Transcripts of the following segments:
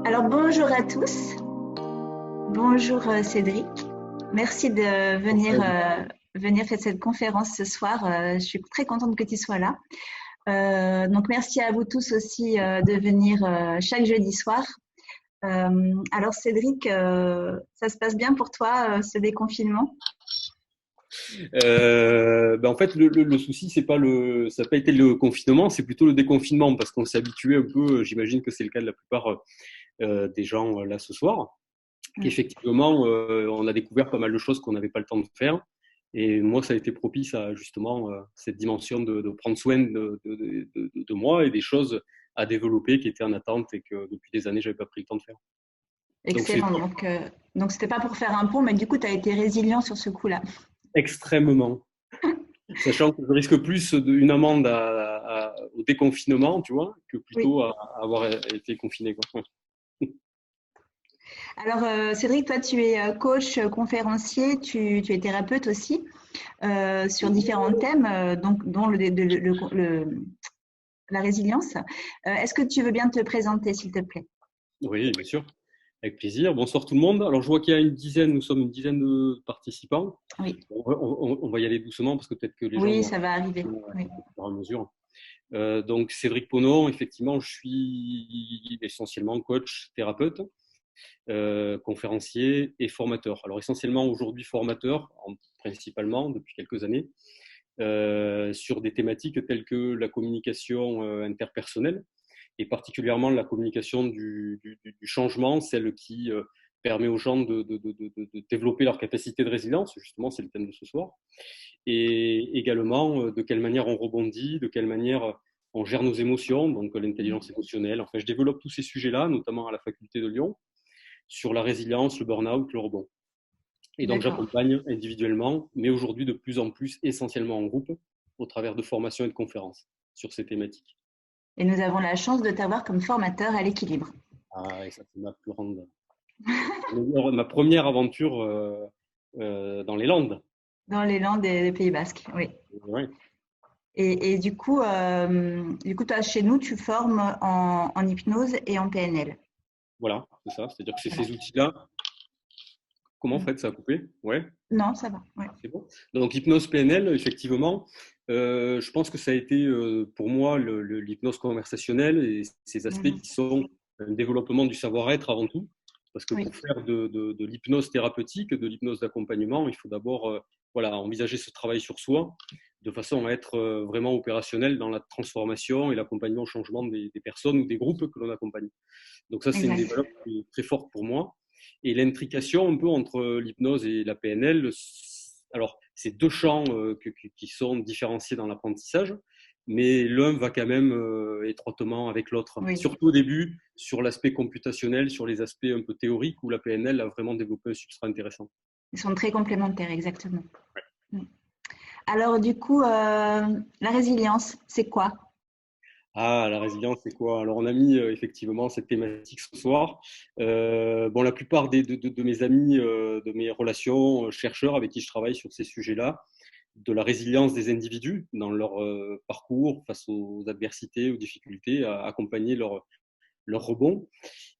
Alors bonjour à tous, bonjour Cédric, merci de venir faire cette conférence ce soir. Je suis très contente que tu sois là. Donc merci à vous tous aussi de venir chaque jeudi soir. Alors Cédric, ça se passe bien pour toi ce déconfinement? En fait, le souci, ça n'a pas été le confinement, c'est plutôt le déconfinement, parce qu'on s'est habitué un peu, j'imagine que c'est le cas de la plupart des gens là ce soir, Mm. qu'effectivement, on a découvert pas mal de choses qu'on n'avait pas le temps de faire. Et moi, ça a été propice à justement cette dimension de prendre soin de moi et des choses à développer qui étaient en attente et que depuis des années, j'avais pas pris le temps de faire. Donc, c'est Excellent. Donc c'était pas pour faire un pont, mais du coup tu as été résilient sur ce coup-là. extrêmement. Sachant que je risque plus une amende au déconfinement, tu vois, que Oui. plutôt à avoir été confiné, quoi. Alors Cédric, toi tu es coach, conférencier, tu es thérapeute aussi. Sur différents thèmes, donc, dont la résilience. Est-ce que tu veux bien te présenter, s'il te plaît? Oui, bien sûr, avec plaisir. Bonsoir tout le monde. Alors, je vois qu'il y a nous sommes une dizaine de participants. Oui, On va y aller doucement parce que peut-être que les gens oui, vont ça va arriver. Oui. au fur et à mesure. Donc, Cédric Ponon, effectivement, je suis essentiellement coach, thérapeute, conférencier et formateur. Alors, essentiellement aujourd'hui formateur, principalement depuis quelques années, sur des thématiques telles que la communication interpersonnelle et particulièrement la communication du changement, celle qui permet aux gens de développer leur capacité de résilience, justement, c'est le thème de ce soir, et également de quelle manière on rebondit, de quelle manière on gère nos émotions, donc l'intelligence émotionnelle. Enfin, je développe tous ces sujets-là, notamment à la faculté de Lyon, sur la résilience, le burn-out, le rebond. Et donc, D'accord. j'accompagne individuellement, mais aujourd'hui de plus en plus, essentiellement en groupe, au travers de formations et de conférences sur ces thématiques. Et nous avons la chance de t'avoir comme formateur à l'équilibre Ah, et ça, c'est ma première aventure dans les Landes. dans les Landes des Pays Basques. Oui. Ouais, Et du coup, toi, chez nous, tu formes en hypnose et en PNL. voilà, c'est ça. C'est-à-dire que c'est Voilà. ces outils-là. Comment en Mm. fait ça a coupé? Ouais, Non, ça va. Ouais. c'est bon. Donc, hypnose PNL, effectivement, je pense que ça a été pour moi l'hypnose conversationnelle et ces aspects Mhm. qui sont un développement du savoir-être avant tout. Parce que Oui. pour faire de l'hypnose thérapeutique, de l'hypnose d'accompagnement, il faut d'abord voilà, envisager ce travail sur soi de façon à être vraiment opérationnel dans la transformation et l'accompagnement au changement des personnes ou des groupes que l'on accompagne. Donc ça, c'est une des Exact. valeurs qui est très forte pour moi. Et l'intrication un peu entre l'hypnose et la PNL, alors c'est deux champs qui sont différenciés dans l'apprentissage, mais l'un va quand même étroitement avec l'autre. Oui. Surtout au début, sur l'aspect computationnel, sur les aspects un peu théoriques, où la PNL a vraiment développé un substrat intéressant. Ils sont très complémentaires, exactement. Mm. Alors, du coup, la résilience, c'est quoi? Ah, la résilience, c'est quoi? Alors, on a mis effectivement cette thématique ce soir. Bon, la plupart de mes amis, de mes relations chercheurs avec qui je travaille sur ces sujets-là, de la résilience des individus dans leur parcours face aux adversités, aux difficultés, à accompagner leur rebond.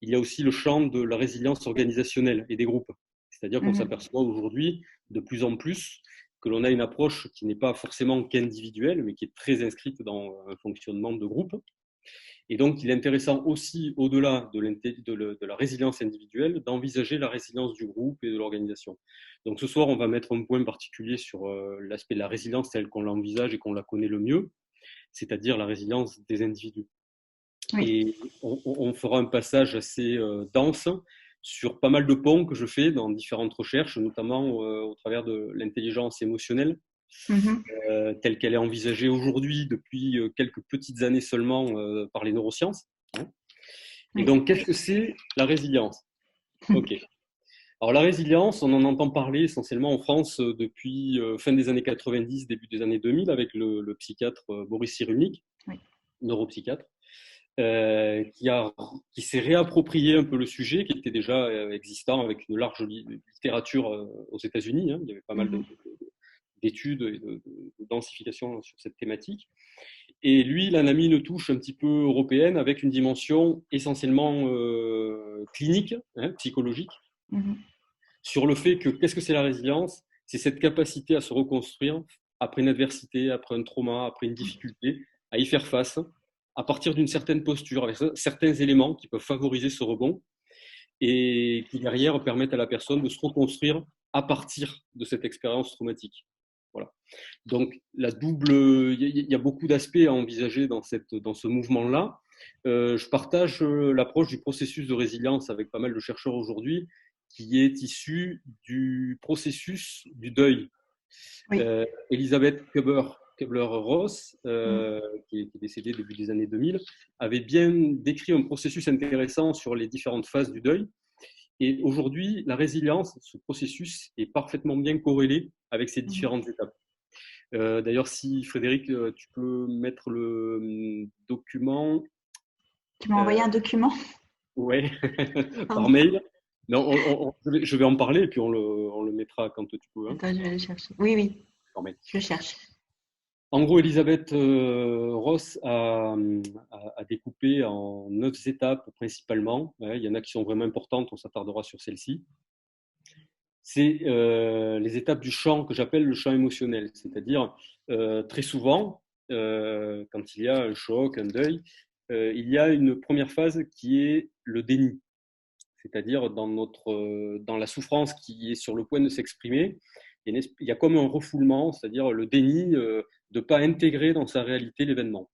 Il y a aussi le champ de la résilience organisationnelle et des groupes. C'est-à-dire qu'on Mhm. s'aperçoit aujourd'hui de plus en plus que l'on a une approche qui n'est pas forcément qu'individuelle, mais qui est très inscrite dans un fonctionnement de groupe. Et donc, il est intéressant aussi, au-delà de la résilience individuelle, d'envisager la résilience du groupe et de l'organisation. Donc, ce soir, on va mettre un point particulier sur l'aspect de la résilience telle qu'on l'envisage et qu'on la connaît le mieux, c'est-à-dire la résilience des individus. Oui. Et on fera un passage assez dense sur pas mal de ponts que je fais dans différentes recherches, notamment au travers de l'intelligence émotionnelle, Mhm. telle qu'elle est envisagée aujourd'hui depuis quelques petites années seulement par les neurosciences. Hein. Et Oui. donc, qu'est-ce que c'est la résilience? Ok. Alors, la résilience, on en entend parler essentiellement en France depuis fin des années 90, début des années 2000, avec le psychiatre Boris Cyrulnik, Oui. neuropsychiatre, qui s'est réapproprié un peu le sujet, qui était déjà existant avec une large littérature aux États-Unis. Hein. Il y avait pas mal Mhm. d'études et de densification sur cette thématique. Et lui, il en a mis une touche un petit peu européenne avec une dimension essentiellement clinique, hein, psychologique, sur le fait que qu'est-ce que c'est la résilience? C'est cette capacité à se reconstruire après une adversité, après un trauma, après une difficulté, à y faire face à partir d'une certaine posture, avec certains éléments qui peuvent favoriser ce rebond et qui derrière permettent à la personne de se reconstruire à partir de cette expérience traumatique. Voilà. Donc, il y a beaucoup d'aspects à envisager dans ce mouvement-là. Je partage l'approche du processus de résilience avec pas mal de chercheurs aujourd'hui, qui est issu du processus du deuil. Oui. Elisabeth Kubler-Ross, qui est décédée début des années 2000, avait bien décrit un processus intéressant sur les différentes phases du deuil. Et aujourd'hui, la résilience, ce processus est parfaitement bien corrélé avec ces différentes étapes. D'ailleurs, si Frédéric, tu peux mettre le document. Tu m'as envoyé un document? Ouais, par mail. Non, je vais en parler et puis on le mettra quand tu peux. Hein. Attends, je vais le chercher. Oui, oui, Par mail. je cherche. En gros, Elisabeth Ross a découpé en 9 étapes principalement. Il y en a qui sont vraiment importantes, on s'attardera sur celle-ci. C'est les étapes du champ que j'appelle le champ émotionnel. C'est-à-dire, très souvent, quand il y a un choc, un deuil, il y a une première phase qui est le déni. C'est-à-dire, dans la souffrance qui est sur le point de s'exprimer, il y a comme un refoulement, c'est-à-dire le déni de ne pas intégrer dans sa réalité l'événement.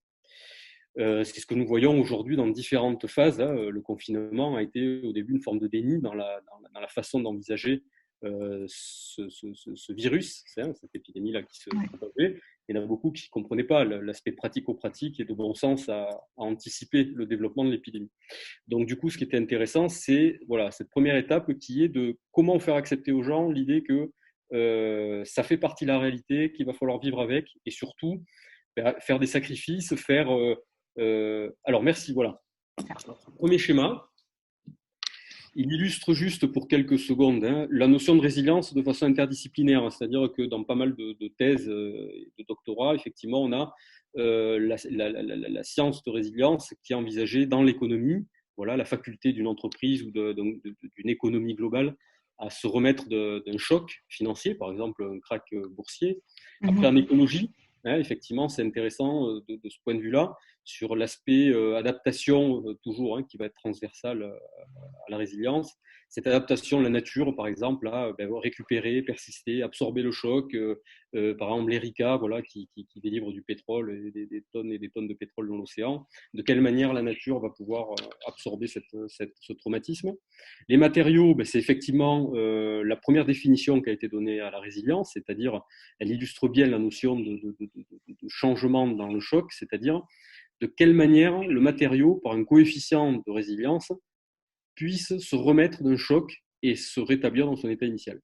C'est ce que nous voyons aujourd'hui dans différentes phases. Hein. Le confinement a été au début une forme de déni dans la façon d'envisager ce virus, cette épidémie-là qui se propageait. Il y en a beaucoup qui ne comprenaient pas l'aspect pratico-pratique et de bon sens à anticiper le développement de l'épidémie. Donc du coup, ce qui était intéressant, c'est voilà, cette première étape qui est de comment faire accepter aux gens l'idée que ça fait partie de la réalité, qu'il va falloir vivre avec, et surtout faire des sacrifices, alors merci, voilà. Premier schéma, il illustre juste pour quelques secondes la notion de résilience de façon interdisciplinaire, c'est-à-dire que dans pas mal de thèses et de doctorats, effectivement, on a la science de résilience qui est envisagée dans l'économie, voilà, la faculté d'une entreprise ou d'une économie globale à se remettre d'un choc financier, par exemple un krach boursier. Après, en écologie, effectivement, c'est intéressant de ce point de vue-là, sur l'aspect adaptation, toujours, qui va être transversal à la résilience. Cette adaptation de la nature, par exemple, à récupérer, persister, absorber le choc. Par exemple, l'Erika, voilà, qui délivre du pétrole, et des tonnes et des tonnes de pétrole dans l'océan. De quelle manière la nature va pouvoir absorber ce traumatisme. Les matériaux, c'est effectivement la première définition qui a été donnée à la résilience, c'est-à-dire, elle illustre bien la notion de changement dans le choc, c'est-à-dire de quelle manière le matériau, par un coefficient de résilience, puisse se remettre d'un choc et se rétablir dans son état initial.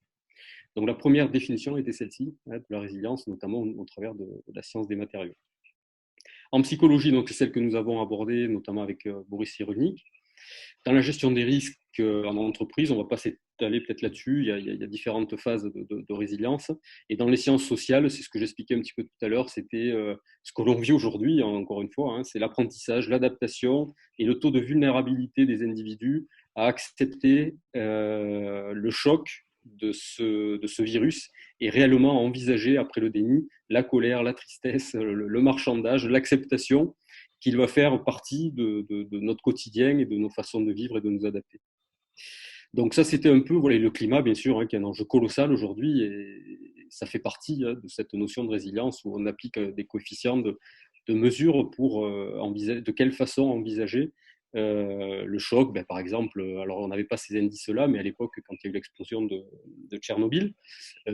Donc la première définition était celle-ci, de la résilience, notamment au travers de la science des matériaux. En psychologie, donc c'est celle que nous avons abordée, notamment avec Boris Cyrulnik. Dans la gestion des risques en entreprise, on ne va pas s'étaler peut-être là-dessus, il y a différentes phases de résilience. Et dans les sciences sociales, c'est ce que j'expliquais un petit peu tout à l'heure, c'était ce que l'on vit aujourd'hui, encore une fois, c'est l'apprentissage, l'adaptation et le taux de vulnérabilité des individus à accepter le choc de ce virus et réellement envisager, après le déni, la colère, la tristesse, le marchandage, l'acceptation qu'il va faire partie de notre quotidien et de nos façons de vivre et de nous adapter. Donc ça, c'était un peu voilà, le climat, bien sûr, qui est un enjeu colossal aujourd'hui, et ça fait partie de cette notion de résilience où on applique des coefficients de mesure pour envisager de quelle façon envisager le choc. Par exemple, alors on n'avait pas ces indices-là, mais à l'époque, quand il y a eu l'explosion de Tchernobyl,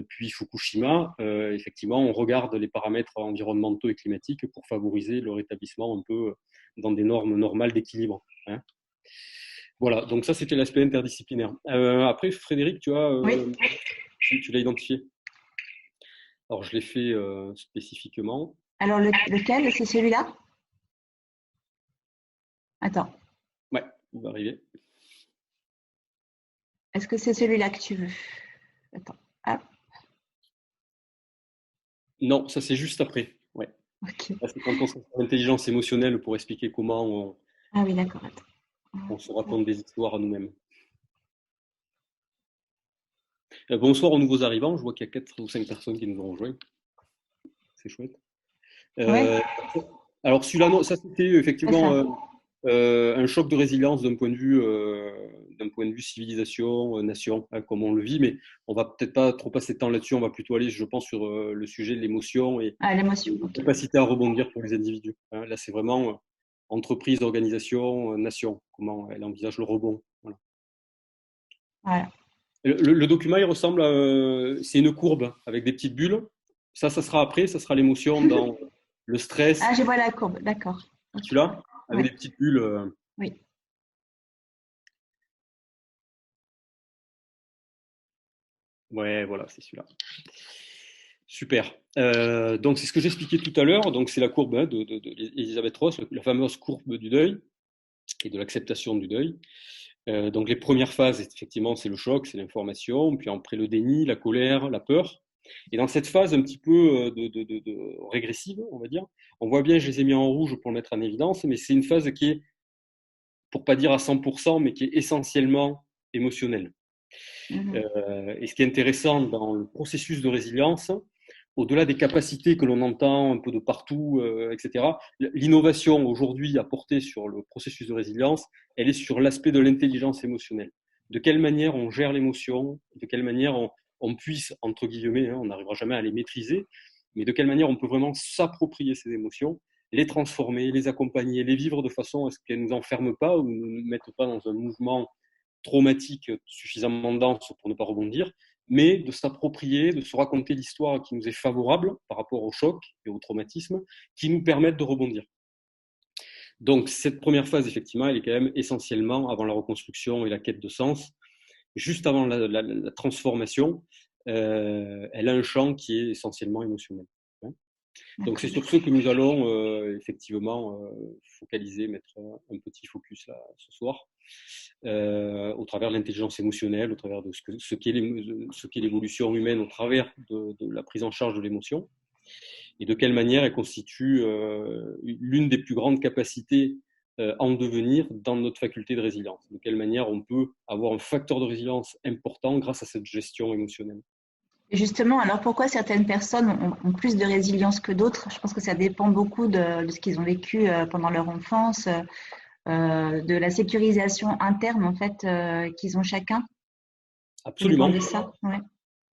puis Fukushima, effectivement, on regarde les paramètres environnementaux et climatiques pour favoriser le rétablissement un peu dans des normes normales d'équilibre. Voilà, donc ça, c'était l'aspect interdisciplinaire. Après, Frédéric, tu l'as identifié. Alors, je l'ai fait spécifiquement. Alors, lequel? C'est celui-là? Attends. Ouais, il va arriver. Est-ce que c'est celui-là que tu veux? Attends. Hop. Non, ça, c'est juste après. Ouais. Ok. Là, c'est quand on sert l'intelligence émotionnelle pour expliquer comment Ah oui, d'accord. on se raconte des histoires à nous-mêmes. Bonsoir aux nouveaux arrivants. Je vois qu'il y a 4 ou 5 personnes qui nous ont rejoints. C'est chouette. Ouais, Euh, alors, celui-là, non, ça c'était c'est ça. effectivement un choc de résilience d'un point de vue civilisation, nation, hein, comme on le vit, mais on va peut-être pas trop passer de temps là-dessus, on va plutôt aller, je pense, sur le sujet de l'émotion et Ah, l'émotion, la ok. capacité à rebondir pour les individus. Hein. Là, c'est vraiment entreprise, organisation, nation, comment elle envisage le rebond. Voilà. Voilà. Le document, il ressemble à, c'est une courbe avec des petites bulles. Ça sera après, ça sera l'émotion dans le stress. Ah, je vois la courbe, d'accord. Ok. Celui-là, avec Oui, des petites bulles. oui. Ouais, voilà, c'est celui-là. Super. Donc, c'est ce que j'expliquais tout à l'heure. Donc, c'est la courbe hein, d'Elisabeth Ross, la fameuse courbe du deuil et de l'acceptation du deuil. Donc, les premières phases, effectivement, c'est le choc, c'est l'information. Puis après, le déni, la colère, la peur. Et dans cette phase un petit peu régressive, on va dire, on voit bien, je les ai mis en rouge pour le mettre en évidence, mais c'est une phase qui est, pour pas dire à 100%, mais qui est essentiellement émotionnelle. Mhm. Et ce qui est intéressant dans le processus de résilience, au-delà des capacités que l'on entend un peu de partout, etc., l'innovation aujourd'hui apportée sur le processus de résilience, elle est sur l'aspect de l'intelligence émotionnelle. De quelle manière on gère l'émotion, de quelle manière on puisse, entre guillemets, hein, on n'arrivera jamais à les maîtriser, mais de quelle manière on peut vraiment s'approprier ces émotions, les transformer, les accompagner, les vivre de façon à ce qu'elles ne nous enferment pas ou ne nous mettent pas dans un mouvement traumatique suffisamment dense pour ne pas rebondir, mais de s'approprier, de se raconter l'histoire qui nous est favorable par rapport au choc et au traumatisme, qui nous permettent de rebondir. Donc cette première phase, effectivement, elle est quand même essentiellement avant la reconstruction et la quête de sens, juste avant la transformation, elle a un champ qui est essentiellement émotionnel. Donc c'est D'accord. sur ce que nous allons effectivement focaliser, mettre un petit focus là ce soir, au travers de l'intelligence émotionnelle, au travers de ce qu'est l'évolution humaine, au travers de la prise en charge de l'émotion, et de quelle manière elle constitue l'une des plus grandes capacités en devenir dans notre faculté de résilience. De quelle manière on peut avoir un facteur de résilience important grâce à cette gestion émotionnelle. Et justement, alors pourquoi certaines personnes ont plus de résilience que d'autres? Je pense que ça dépend beaucoup de ce qu'ils ont vécu pendant leur enfance, de la sécurisation interne en fait qu'ils ont chacun. Ça dépend Absolument. de ça. Ouais.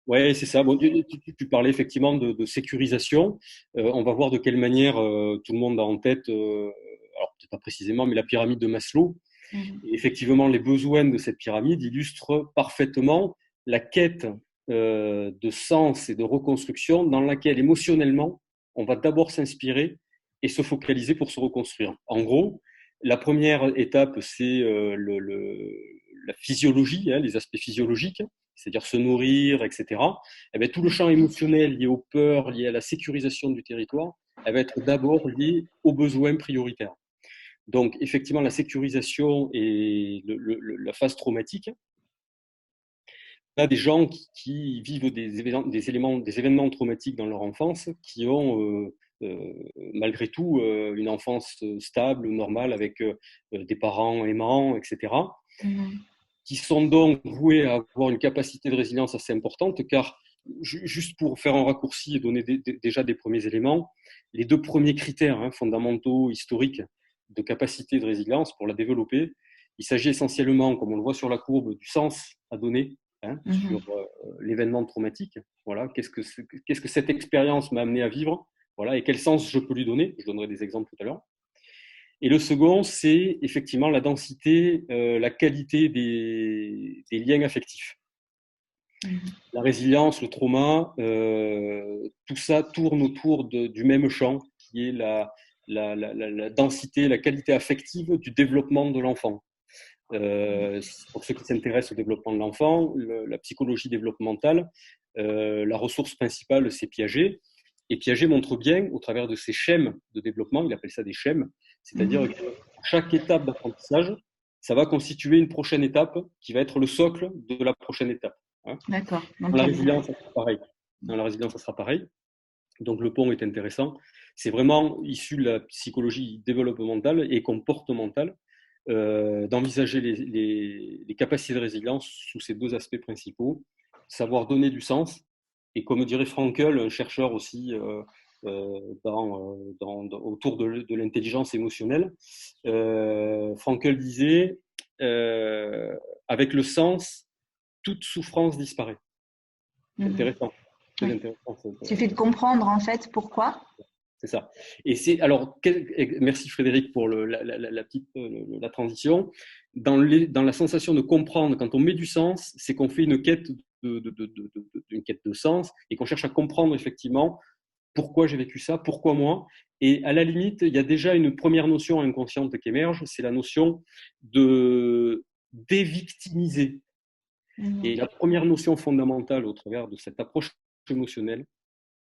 Ouais, c'est ça. Bon, tu parlais effectivement de sécurisation. On va voir de quelle manière tout le monde a en tête, alors peut-être pas précisément, mais la pyramide de Maslow. Mhm. Et effectivement, les besoins de cette pyramide illustrent parfaitement la quête de sens et de reconstruction dans laquelle émotionnellement, on va d'abord s'inspirer et se focaliser pour se reconstruire. En gros, la première étape, c'est la physiologie, hein, les aspects physiologiques, c'est-à-dire se nourrir, etc. Eh bien, tout le champ émotionnel lié aux peurs, lié à la sécurisation du territoire, elle va être d'abord lié aux besoins prioritaires. Donc, effectivement, la sécurisation et la phase traumatique, on a des gens qui vivent des événements traumatiques dans leur enfance, qui ont malgré tout une enfance stable, normale, avec des parents aimants, etc., Mhm. qui sont donc voués à avoir une capacité de résilience assez importante, car juste pour faire un raccourci et donner déjà des premiers éléments, les deux premiers critères fondamentaux, historiques, de capacité de résilience pour la développer, il s'agit essentiellement, comme on le voit sur la courbe, du sens à donner sur Mhm. l'événement traumatique. Voilà, qu'est-ce que cette expérience m'a amené à vivre, voilà, et quel sens je peux lui donner. Je donnerai des exemples tout à l'heure. Et le second, c'est effectivement la densité, la qualité des liens affectifs. Mhm. La résilience, le trauma, tout ça tourne autour du même champ qui est la densité, la qualité affective du développement de l'enfant. Pour ceux qui s'intéressent au développement de l'enfant, la psychologie développementale, la ressource principale, c'est Piaget. Et Piaget montre bien, au travers de ces schèmes de développement, il appelle ça des schèmes, c'est-à-dire Mhm. que chaque étape d'apprentissage, ça va constituer une prochaine étape qui va être le socle de la prochaine étape. Hein. D'accord. Dans Donc, la il y a résilience, ça sera pareil. Dans la résilience, ça sera pareil. Donc le pont est intéressant. C'est vraiment issu de la psychologie développementale et comportementale, d'envisager les capacités de résilience sous ces deux aspects principaux, savoir donner du sens. Et comme dirait Frankl, un chercheur aussi autour de l'intelligence émotionnelle, Frankl disait, avec le sens, toute souffrance disparaît. C'est intéressant. Très intéressant. Il suffit de comprendre en fait pourquoi. C'est ça. Et c'est alors, merci Frédéric pour la transition. Dans la sensation de comprendre, quand on met du sens, c'est qu'on fait une quête une quête de sens et qu'on cherche à comprendre effectivement pourquoi j'ai vécu ça, pourquoi moi. Et à la limite, il y a déjà une première notion inconsciente qui émerge, c'est la notion de dévictimiser. Et la première notion fondamentale au travers de cette approche émotionnelle,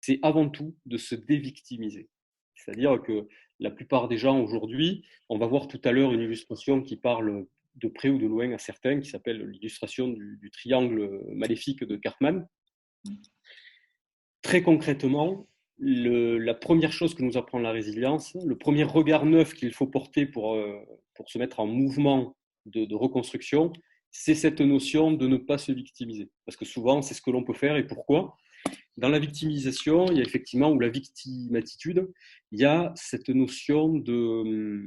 c'est avant tout de se dévictimiser. C'est-à-dire que la plupart des gens aujourd'hui, on va voir tout à l'heure une illustration qui parle de près ou de loin à certains, qui s'appelle l'illustration du triangle maléfique de Cartman. Très concrètement, la première chose que nous apprend la résilience, le premier regard neuf qu'il faut porter pour se mettre en mouvement de reconstruction, c'est cette notion de ne pas se victimiser. Parce que souvent, c'est ce que l'on peut faire. Et pourquoi ? Dans la victimisation, il y a effectivement, ou la victimatitude, il y a cette notion de...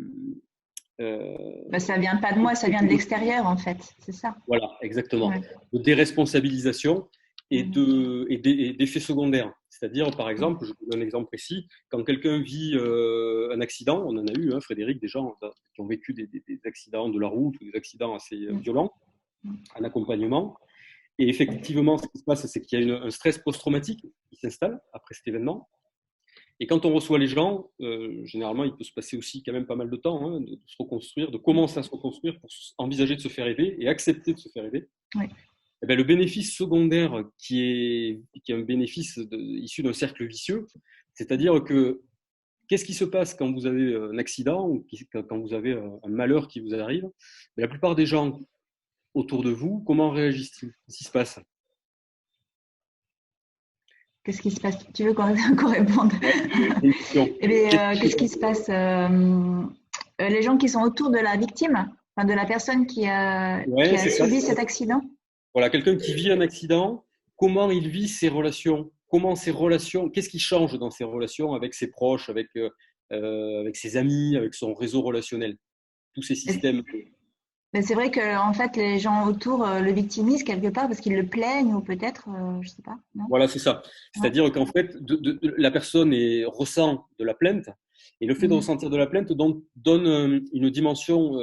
ça ne vient pas de moi, ça vient de l'extérieur en fait, c'est ça. Voilà, exactement. Ouais. De déresponsabilisation et d'effets secondaires. C'est-à-dire, par exemple, je vous donne un exemple précis, quand quelqu'un vit un accident, on en a eu, hein, Frédéric, des gens qui ont vécu des accidents de la route ou des accidents assez violents, en accompagnement. Et effectivement, ce qui se passe, c'est qu'il y a un stress post-traumatique qui s'installe après cet événement. Et quand on reçoit les gens, généralement, il peut se passer aussi quand même pas mal de temps, hein, de se reconstruire, de commencer à se reconstruire pour envisager de se faire aider et accepter de se faire aider. Oui. Et bien, le bénéfice secondaire, qui est un bénéfice issu d'un cercle vicieux, c'est-à-dire que qu'est-ce qui se passe quand vous avez un accident ou quand vous avez un malheur qui vous arrive ? La plupart des gens autour de vous, comment réagissent-ils ? Qu'est-ce qui se passe ? Qu'est-ce qui se passe ? Tu veux qu'on réponde ? Qu'est-ce qui se passe ? Les gens qui sont autour de la victime, enfin de la personne qui a subi cet accident ? Voilà, quelqu'un qui vit un accident, comment il vit ses relations ? Comment ses relations, qu'est-ce qui change dans ses relations avec ses proches, avec ses amis, avec son réseau relationnel ? Tous ces systèmes. Mais c'est vrai que en fait, les gens autour le victimisent quelque part parce qu'ils le plaignent ou peut-être, je sais pas. Non ? Voilà, c'est ça. C'est-à-dire qu'en fait, la personne ressent de la plainte et le fait de ressentir de la plainte donne une dimension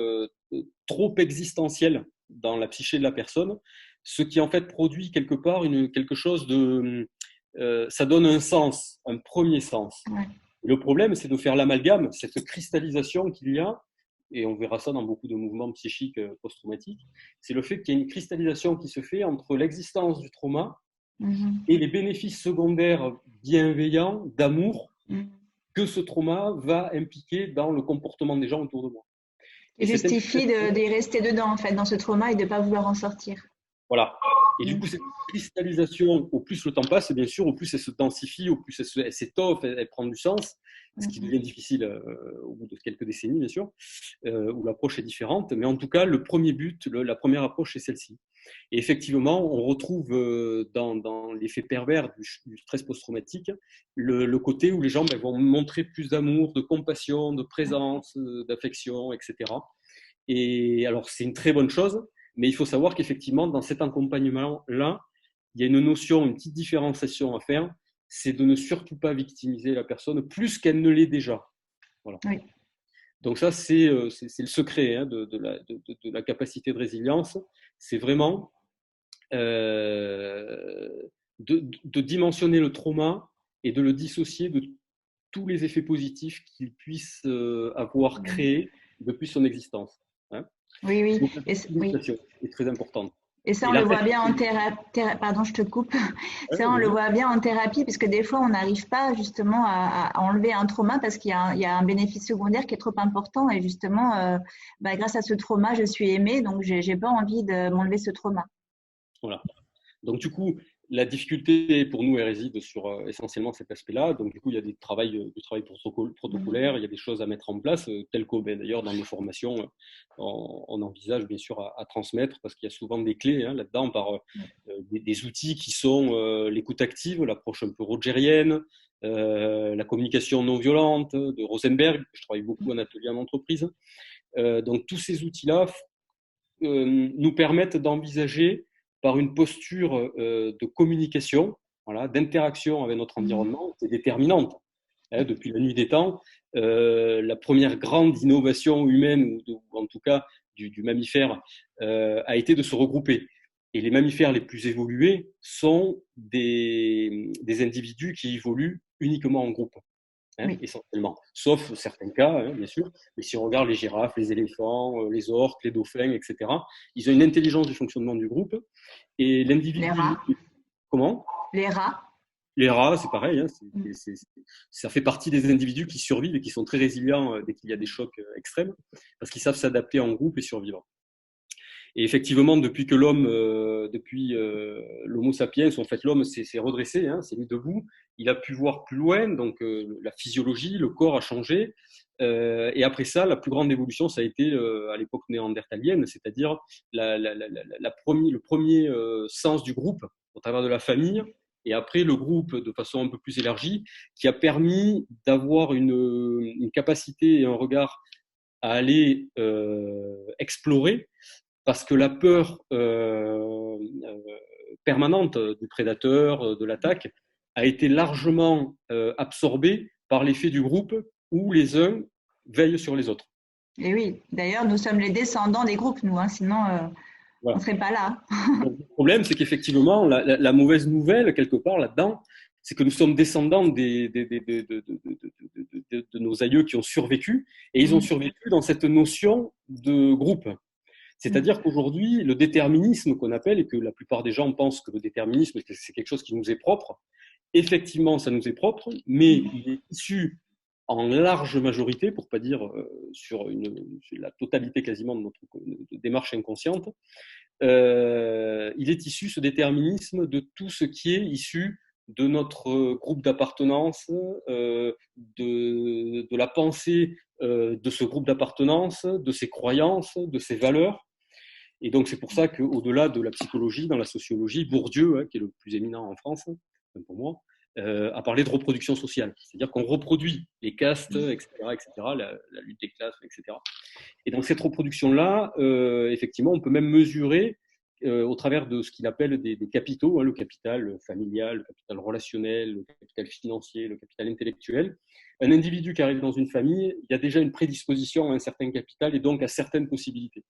trop existentielle dans la psyché de la personne, ce qui en fait produit quelque part quelque chose de... ça donne un sens, un premier sens. Ouais. Le problème, c'est de faire l'amalgame, cette cristallisation qu'il y a, et on verra ça dans beaucoup de mouvements psychiques post-traumatiques, c'est le fait qu'il y a une cristallisation qui se fait entre l'existence du trauma et les bénéfices secondaires bienveillants, d'amour, que ce trauma va impliquer dans le comportement des gens autour de moi. Et justifie d'y rester dedans, en fait, dans ce trauma et de ne pas vouloir en sortir. Voilà. Et du coup, cette cristallisation, au plus le temps passe, bien sûr, au plus elle se densifie, au plus elle s'étoffe, elle prend du sens, ce qui devient difficile au bout de quelques décennies, bien sûr, où l'approche est différente. Mais en tout cas, le premier but, la première approche, c'est celle-ci. Et effectivement, on retrouve dans l'effet pervers du stress post-traumatique le côté où les gens vont montrer plus d'amour, de compassion, de présence, d'affection, etc. Et alors, c'est une très bonne chose. Mais il faut savoir qu'effectivement, dans cet accompagnement-là, il y a une notion, une petite différenciation à faire, c'est de ne surtout pas victimiser la personne plus qu'elle ne l'est déjà. Voilà. Oui. Donc ça, c'est le secret hein, de la capacité de résilience. C'est vraiment de dimensionner le trauma et de le dissocier de tous les effets positifs qu'il puisse avoir créés depuis son existence. Hein. Oui, oui. Donc, est très importante. Et ça, on le voit bien en thérapie. Pardon, je te coupe. Ça, on le voit bien en thérapie, parce que des fois, on n'arrive pas justement à enlever un trauma parce qu'il y a un bénéfice secondaire qui est trop important. Et justement, grâce à ce trauma, je suis aimée, donc j'ai pas envie de m'enlever ce trauma. Voilà. Donc, du coup, La difficulté pour nous, elle réside sur essentiellement cet aspect-là. Donc, du coup, il y a du travail protocolaire, il y a des choses à mettre en place, telles que d'ailleurs dans nos formations, on envisage bien sûr à transmettre, parce qu'il y a souvent des clés là-dedans, par des outils qui sont l'écoute active, l'approche un peu rogerienne, la communication non violente de Rosenberg. Je travaille beaucoup en atelier en entreprise. Donc, tous ces outils-là nous permettent d'envisager par une posture de communication, voilà, d'interaction avec notre environnement, qui est déterminante. Depuis la nuit des temps, la première grande innovation humaine, ou en tout cas du mammifère, a été de se regrouper. Et les mammifères les plus évolués sont des individus qui évoluent uniquement en groupe. Oui. Essentiellement, sauf certains cas, bien sûr. Mais si on regarde les girafes, les éléphants, les orques, les dauphins, etc., ils ont une intelligence du fonctionnement du groupe. Et l'individu. Les rats. Comment ? Les rats. Les rats, c'est pareil. Ça fait partie des individus qui survivent et qui sont très résilients dès qu'il y a des chocs extrêmes, parce qu'ils savent s'adapter en groupe et survivre. Et effectivement, depuis que l'Homo sapiens, en fait, l'homme s'est redressé, s'est mis debout, il a pu voir plus loin, donc la physiologie, le corps a changé. Et après ça, la plus grande évolution, ça a été à l'époque néandertalienne, c'est-à-dire le premier sens du groupe au travers de la famille, et après le groupe de façon un peu plus élargie, qui a permis d'avoir une capacité et un regard à aller explorer, parce que la peur permanente du prédateur, de l'attaque, a été largement absorbée par l'effet du groupe où les uns veillent sur les autres. Et oui, d'ailleurs, nous sommes les descendants des groupes, nous, sinon voilà. On ne serait pas là. Donc, le problème, c'est qu'effectivement, la mauvaise nouvelle, quelque part là-dedans, c'est que nous sommes descendants de nos aïeux qui ont survécu, et ils ont survécu dans cette notion de groupe. C'est-à-dire qu'aujourd'hui, le déterminisme qu'on appelle, et que la plupart des gens pensent que le déterminisme, c'est quelque chose qui nous est propre, effectivement, ça nous est propre, mais il est issu en large majorité, pour ne pas dire sur la totalité quasiment de notre démarche inconsciente, il est issu, ce déterminisme, de tout ce qui est issu de notre groupe d'appartenance, de la pensée de ce groupe d'appartenance, de ses croyances, de ses valeurs. Et donc, c'est pour ça qu'au-delà de la psychologie, dans la sociologie, Bourdieu, qui est le plus éminent en France, pour moi, a parlé de reproduction sociale. C'est-à-dire qu'on reproduit les castes, etc., la lutte des classes, etc. Et dans cette reproduction-là, effectivement, on peut même mesurer au travers de ce qu'il appelle des capitaux, le capital familial, le capital relationnel, le capital financier, le capital intellectuel. Un individu qui arrive dans une famille, il y a déjà une prédisposition à un certain capital et donc à certaines possibilités.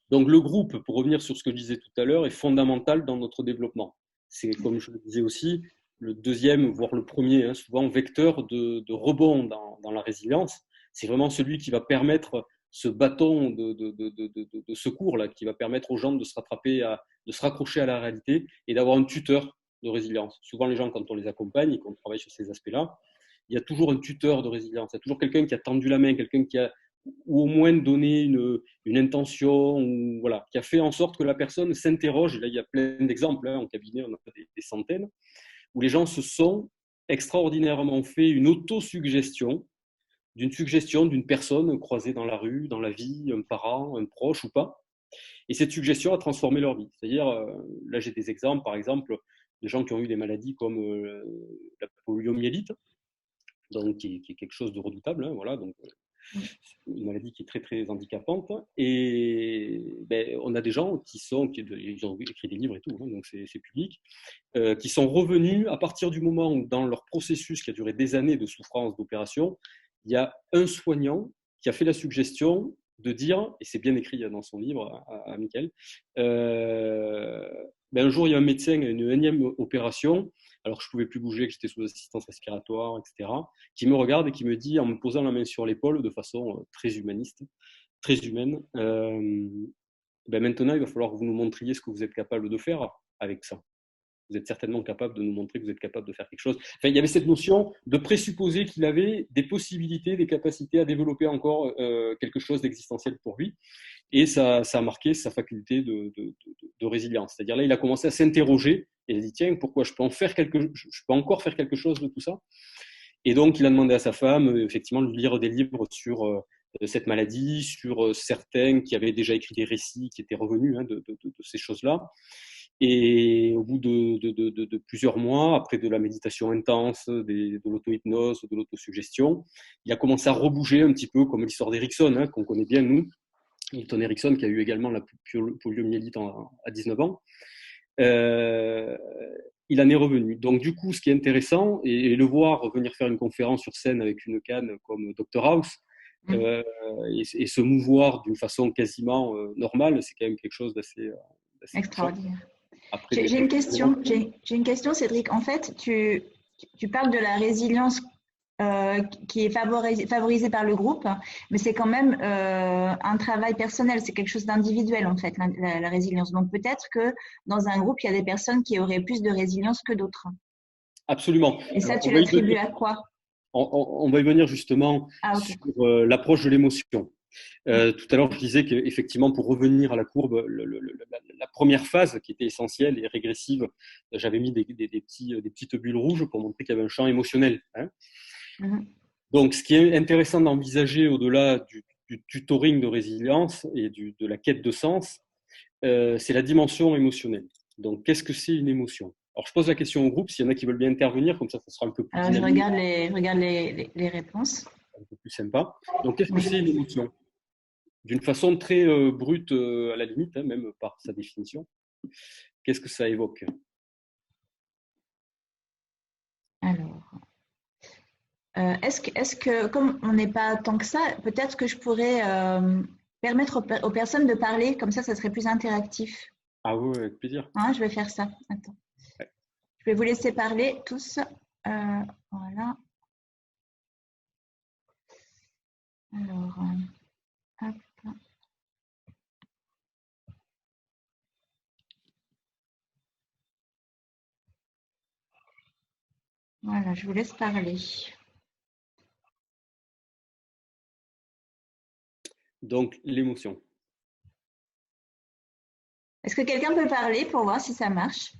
Donc le groupe, pour revenir sur ce que je disais tout à l'heure, est fondamental dans notre développement. C'est, comme je le disais aussi, le deuxième, voire le premier, souvent vecteur de rebond dans la résilience. C'est vraiment celui qui va permettre ce bâton de secours là, qui va permettre aux gens de se rattraper, de se raccrocher à la réalité et d'avoir un tuteur de résilience. Souvent les gens, quand on les accompagne et qu'on travaille sur ces aspects-là, il y a toujours un tuteur de résilience. Il y a toujours quelqu'un qui a tendu la main, quelqu'un qui a, ou au moins donné une intention, ou, voilà, qui a fait en sorte que la personne s'interroge. Et là, il y a plein d'exemples en cabinet, on en a des centaines, où les gens se sont extraordinairement fait une autosuggestion, d'une suggestion d'une personne croisée dans la rue, dans la vie, un parent, un proche ou pas. Et cette suggestion a transformé leur vie. C'est-à-dire, là j'ai des exemples, par exemple, de gens qui ont eu des maladies comme la poliomyélite, donc qui est quelque chose de redoutable, voilà, donc une maladie qui est très très handicapante, et on a des gens ils ont écrit des livres et tout, donc c'est public, qui sont revenus à partir du moment où, dans leur processus qui a duré des années de souffrance, d'opération, il y a un soignant qui a fait la suggestion de dire, et c'est bien écrit dans son livre à Michael, un jour il y a un médecin à une énième opération, alors que je ne pouvais plus bouger, que j'étais sous assistance respiratoire, etc., qui me regarde et qui me dit, en me posant la main sur l'épaule de façon très humaniste, très humaine, maintenant il va falloir que vous nous montriez ce que vous êtes capable de faire avec ça. vous êtes certainement capable de nous montrer que vous êtes capable de faire quelque chose. Enfin, il y avait cette notion de présupposer qu'il avait des possibilités, des capacités à développer encore quelque chose d'existentiel pour lui. Et ça a marqué sa faculté de résilience. C'est-à-dire là, il a commencé à s'interroger et il a dit, tiens, pourquoi je peux encore faire quelque chose de tout ça? Et donc, il a demandé à sa femme, effectivement, de lire des livres sur cette maladie, sur certains qui avaient déjà écrit des récits qui étaient revenus de ces choses-là. Et au bout de plusieurs mois, après de la méditation intense, de l'auto-hypnose, de l'autosuggestion, il a commencé à rebouger un petit peu comme l'histoire d'Erickson, qu'on connaît bien, nous. Milton Erickson, qui a eu également la poliomyélite à 19 ans. Il en est revenu. Donc, du coup, ce qui est intéressant, et le voir venir faire une conférence sur scène avec une canne comme Dr House, et se mouvoir d'une façon quasiment normale, c'est quand même quelque chose d'assez extraordinaire. J'ai une question, Cédric. En fait, tu parles de la résilience qui est favorisée par le groupe, mais c'est quand même un travail personnel, c'est quelque chose d'individuel en fait, la résilience. Donc peut-être que dans un groupe, il y a des personnes qui auraient plus de résilience que d'autres. Absolument. Et ça, tu l'attribues à quoi? On va y venir justement sur l'approche de l'émotion. Tout à l'heure, je disais qu'effectivement, pour revenir à la courbe, la première phase qui était essentielle et régressive, j'avais mis des petites bulles rouges pour montrer qu'il y avait un champ émotionnel. Donc, ce qui est intéressant d'envisager au-delà du tutoring de résilience et de la quête de sens, c'est la dimension émotionnelle. Donc, qu'est-ce que c'est une émotion? Alors, je pose la question au groupe, s'il y en a qui veulent bien intervenir, comme ça sera un peu plus dynamique. Je regarde les réponses. Un peu plus sympa. Donc, qu'est-ce que c'est une émotion? D'une façon très brute, à la limite, même par sa définition. Qu'est-ce que ça évoque? Alors, est-ce que, comme on n'est pas tant que ça, peut-être que je pourrais permettre aux personnes de parler, comme ça serait plus interactif. Ah oui, avec plaisir. Je vais faire ça. Attends. Ouais. Je vais vous laisser parler tous. Voilà. Alors, hop. Voilà, je vous laisse parler. Donc, l'émotion. Est-ce que quelqu'un peut parler pour voir si ça marche?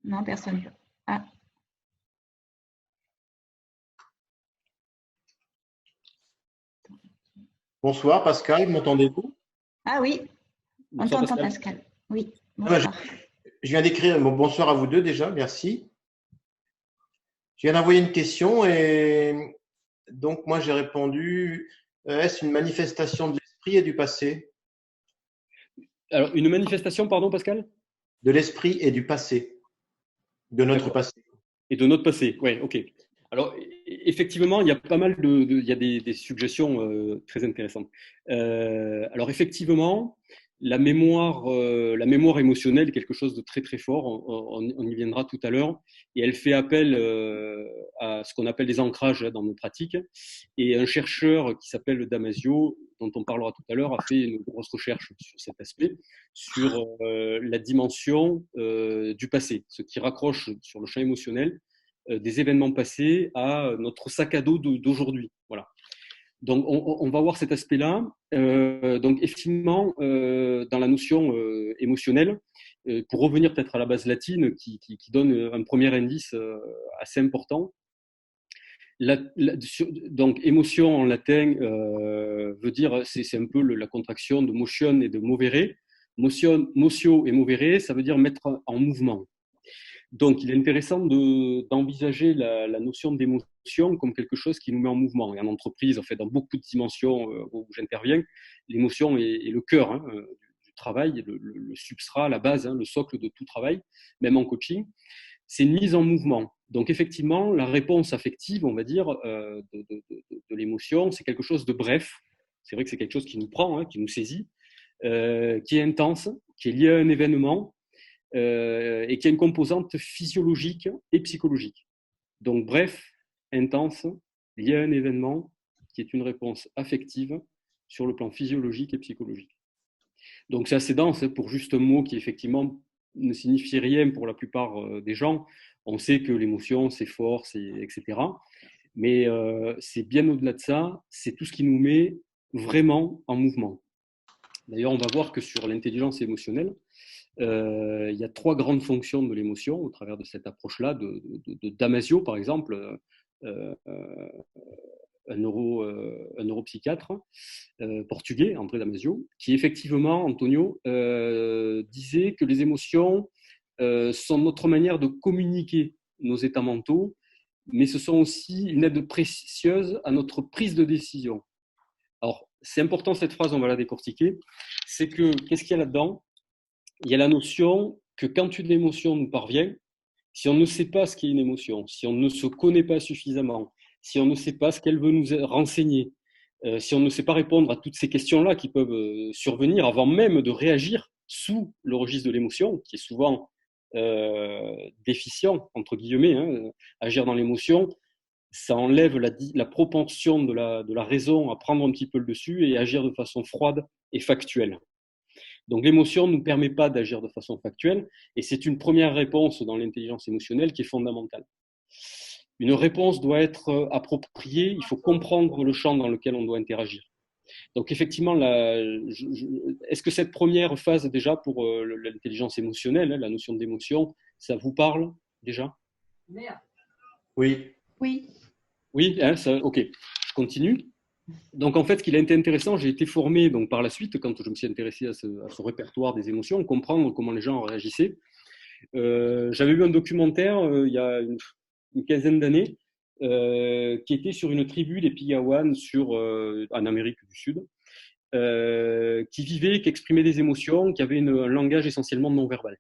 Non, personne ne peut. Ah. Bonsoir Pascal, m'entendez-vous? Ah oui, on t'entend Pascal. Oui, bonsoir. Je viens d'écrire bonsoir à vous deux déjà, merci. Je viens d'envoyer une question et donc moi j'ai répondu, est-ce une manifestation de l'esprit et du passé? Alors, une manifestation, pardon Pascal? De l'esprit et du passé, de notre passé. Et de notre passé, oui, ok. Alors, effectivement, il y a pas mal il y a des suggestions très intéressantes. Alors, effectivement, la mémoire émotionnelle est quelque chose de très très fort, on y viendra tout à l'heure, et elle fait appel à ce qu'on appelle des ancrages dans nos pratiques. Et un chercheur qui s'appelle Damasio, dont on parlera tout à l'heure, a fait une grosse recherche sur cet aspect, sur la dimension du passé, ce qui raccroche sur le champ émotionnel des événements passés à notre sac à dos d'aujourd'hui. Voilà. Donc, on va voir cet aspect-là. Donc, effectivement, dans la notion émotionnelle, pour revenir peut-être à la base latine, qui donne un premier indice assez important. Donc, émotion en latin veut dire, c'est un peu la contraction de motion et de movere. Motio et movere, ça veut dire mettre en mouvement. Donc, il est intéressant d'envisager la notion d'émotion comme quelque chose qui nous met en mouvement. Et en entreprise, en fait, dans beaucoup de dimensions où j'interviens, l'émotion est le cœur du travail, le substrat, la base, le socle de tout travail, même en coaching. C'est une mise en mouvement. Donc, effectivement, la réponse affective, on va dire, de l'émotion, c'est quelque chose de bref. C'est vrai que c'est quelque chose qui nous prend, qui nous saisit, qui est intense, qui est lié à un événement, et qui a une composante physiologique et psychologique. Donc, bref, intense, lié à un événement qui est une réponse affective sur le plan physiologique et psychologique. Donc c'est assez dense pour juste un mot qui effectivement ne signifie rien pour la plupart des gens. On sait que l'émotion, c'est fort, etc. Mais c'est bien au-delà de ça, c'est tout ce qui nous met vraiment en mouvement. D'ailleurs, on va voir que sur l'intelligence émotionnelle, il y a 3 grandes fonctions de l'émotion au travers de cette approche-là, de Damasio, par exemple, un neuropsychiatre portugais, André Damasio, qui effectivement, Antonio, disait que les émotions sont notre manière de communiquer nos états mentaux, mais ce sont aussi une aide précieuse à notre prise de décision. Alors, c'est important cette phrase, on va la décortiquer. C'est que, qu'est-ce qu'il y a là-dedans? Il y a la notion que quand une émotion nous parvient, si on ne sait pas ce qu'est une émotion, si on ne se connaît pas suffisamment, si on ne sait pas ce qu'elle veut nous renseigner, si on ne sait pas répondre à toutes ces questions-là qui peuvent survenir avant même de réagir sous le registre de l'émotion, qui est souvent déficient, entre guillemets, agir dans l'émotion, ça enlève la propension de la raison à prendre un petit peu le dessus et agir de façon froide et factuelle. Donc l'émotion ne nous permet pas d'agir de façon factuelle et c'est une première réponse dans l'intelligence émotionnelle qui est fondamentale. Une réponse doit être appropriée, il faut comprendre le champ dans lequel on doit interagir. Donc effectivement, est-ce que cette première phase déjà pour l'intelligence émotionnelle, la notion d'émotion, ça vous parle déjà? Oui. Oui. Oui, ok, je continue. Donc en fait, ce qui a été intéressant, j'ai été formé donc, par la suite, quand je me suis intéressé à ce répertoire des émotions, comprendre comment les gens réagissaient. J'avais vu un documentaire il y a une quinzaine d'années qui était sur une tribu des Pigawan en Amérique du Sud, qui vivaient, qui exprimaient des émotions, qui avaient un langage essentiellement non-verbal.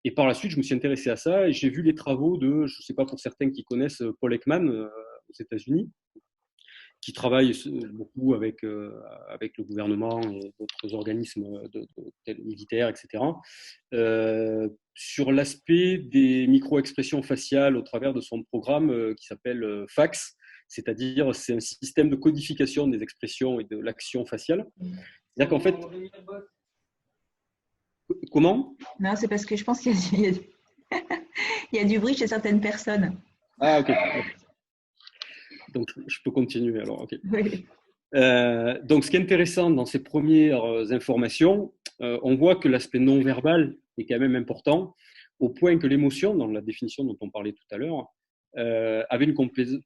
Et par la suite, je me suis intéressé à ça et j'ai vu les travaux de, je ne sais pas pour certains qui connaissent Paul Ekman aux États-Unis, qui travaille beaucoup avec le gouvernement et d'autres organismes militaires, etc., sur l'aspect des micro-expressions faciales au travers de son programme qui s'appelle FACS, c'est-à-dire c'est un système de codification des expressions et de l'action faciale. C'est-à-dire qu'en fait... Comment? Non, c'est parce que je pense qu'il y a du bruit chez certaines personnes. Ah, ok. Donc, je peux continuer alors. Okay. Oui. Donc, ce qui est intéressant dans ces premières informations, on voit que l'aspect non-verbal est quand même important, au point que l'émotion, dans la définition dont on parlait tout à l'heure, avait une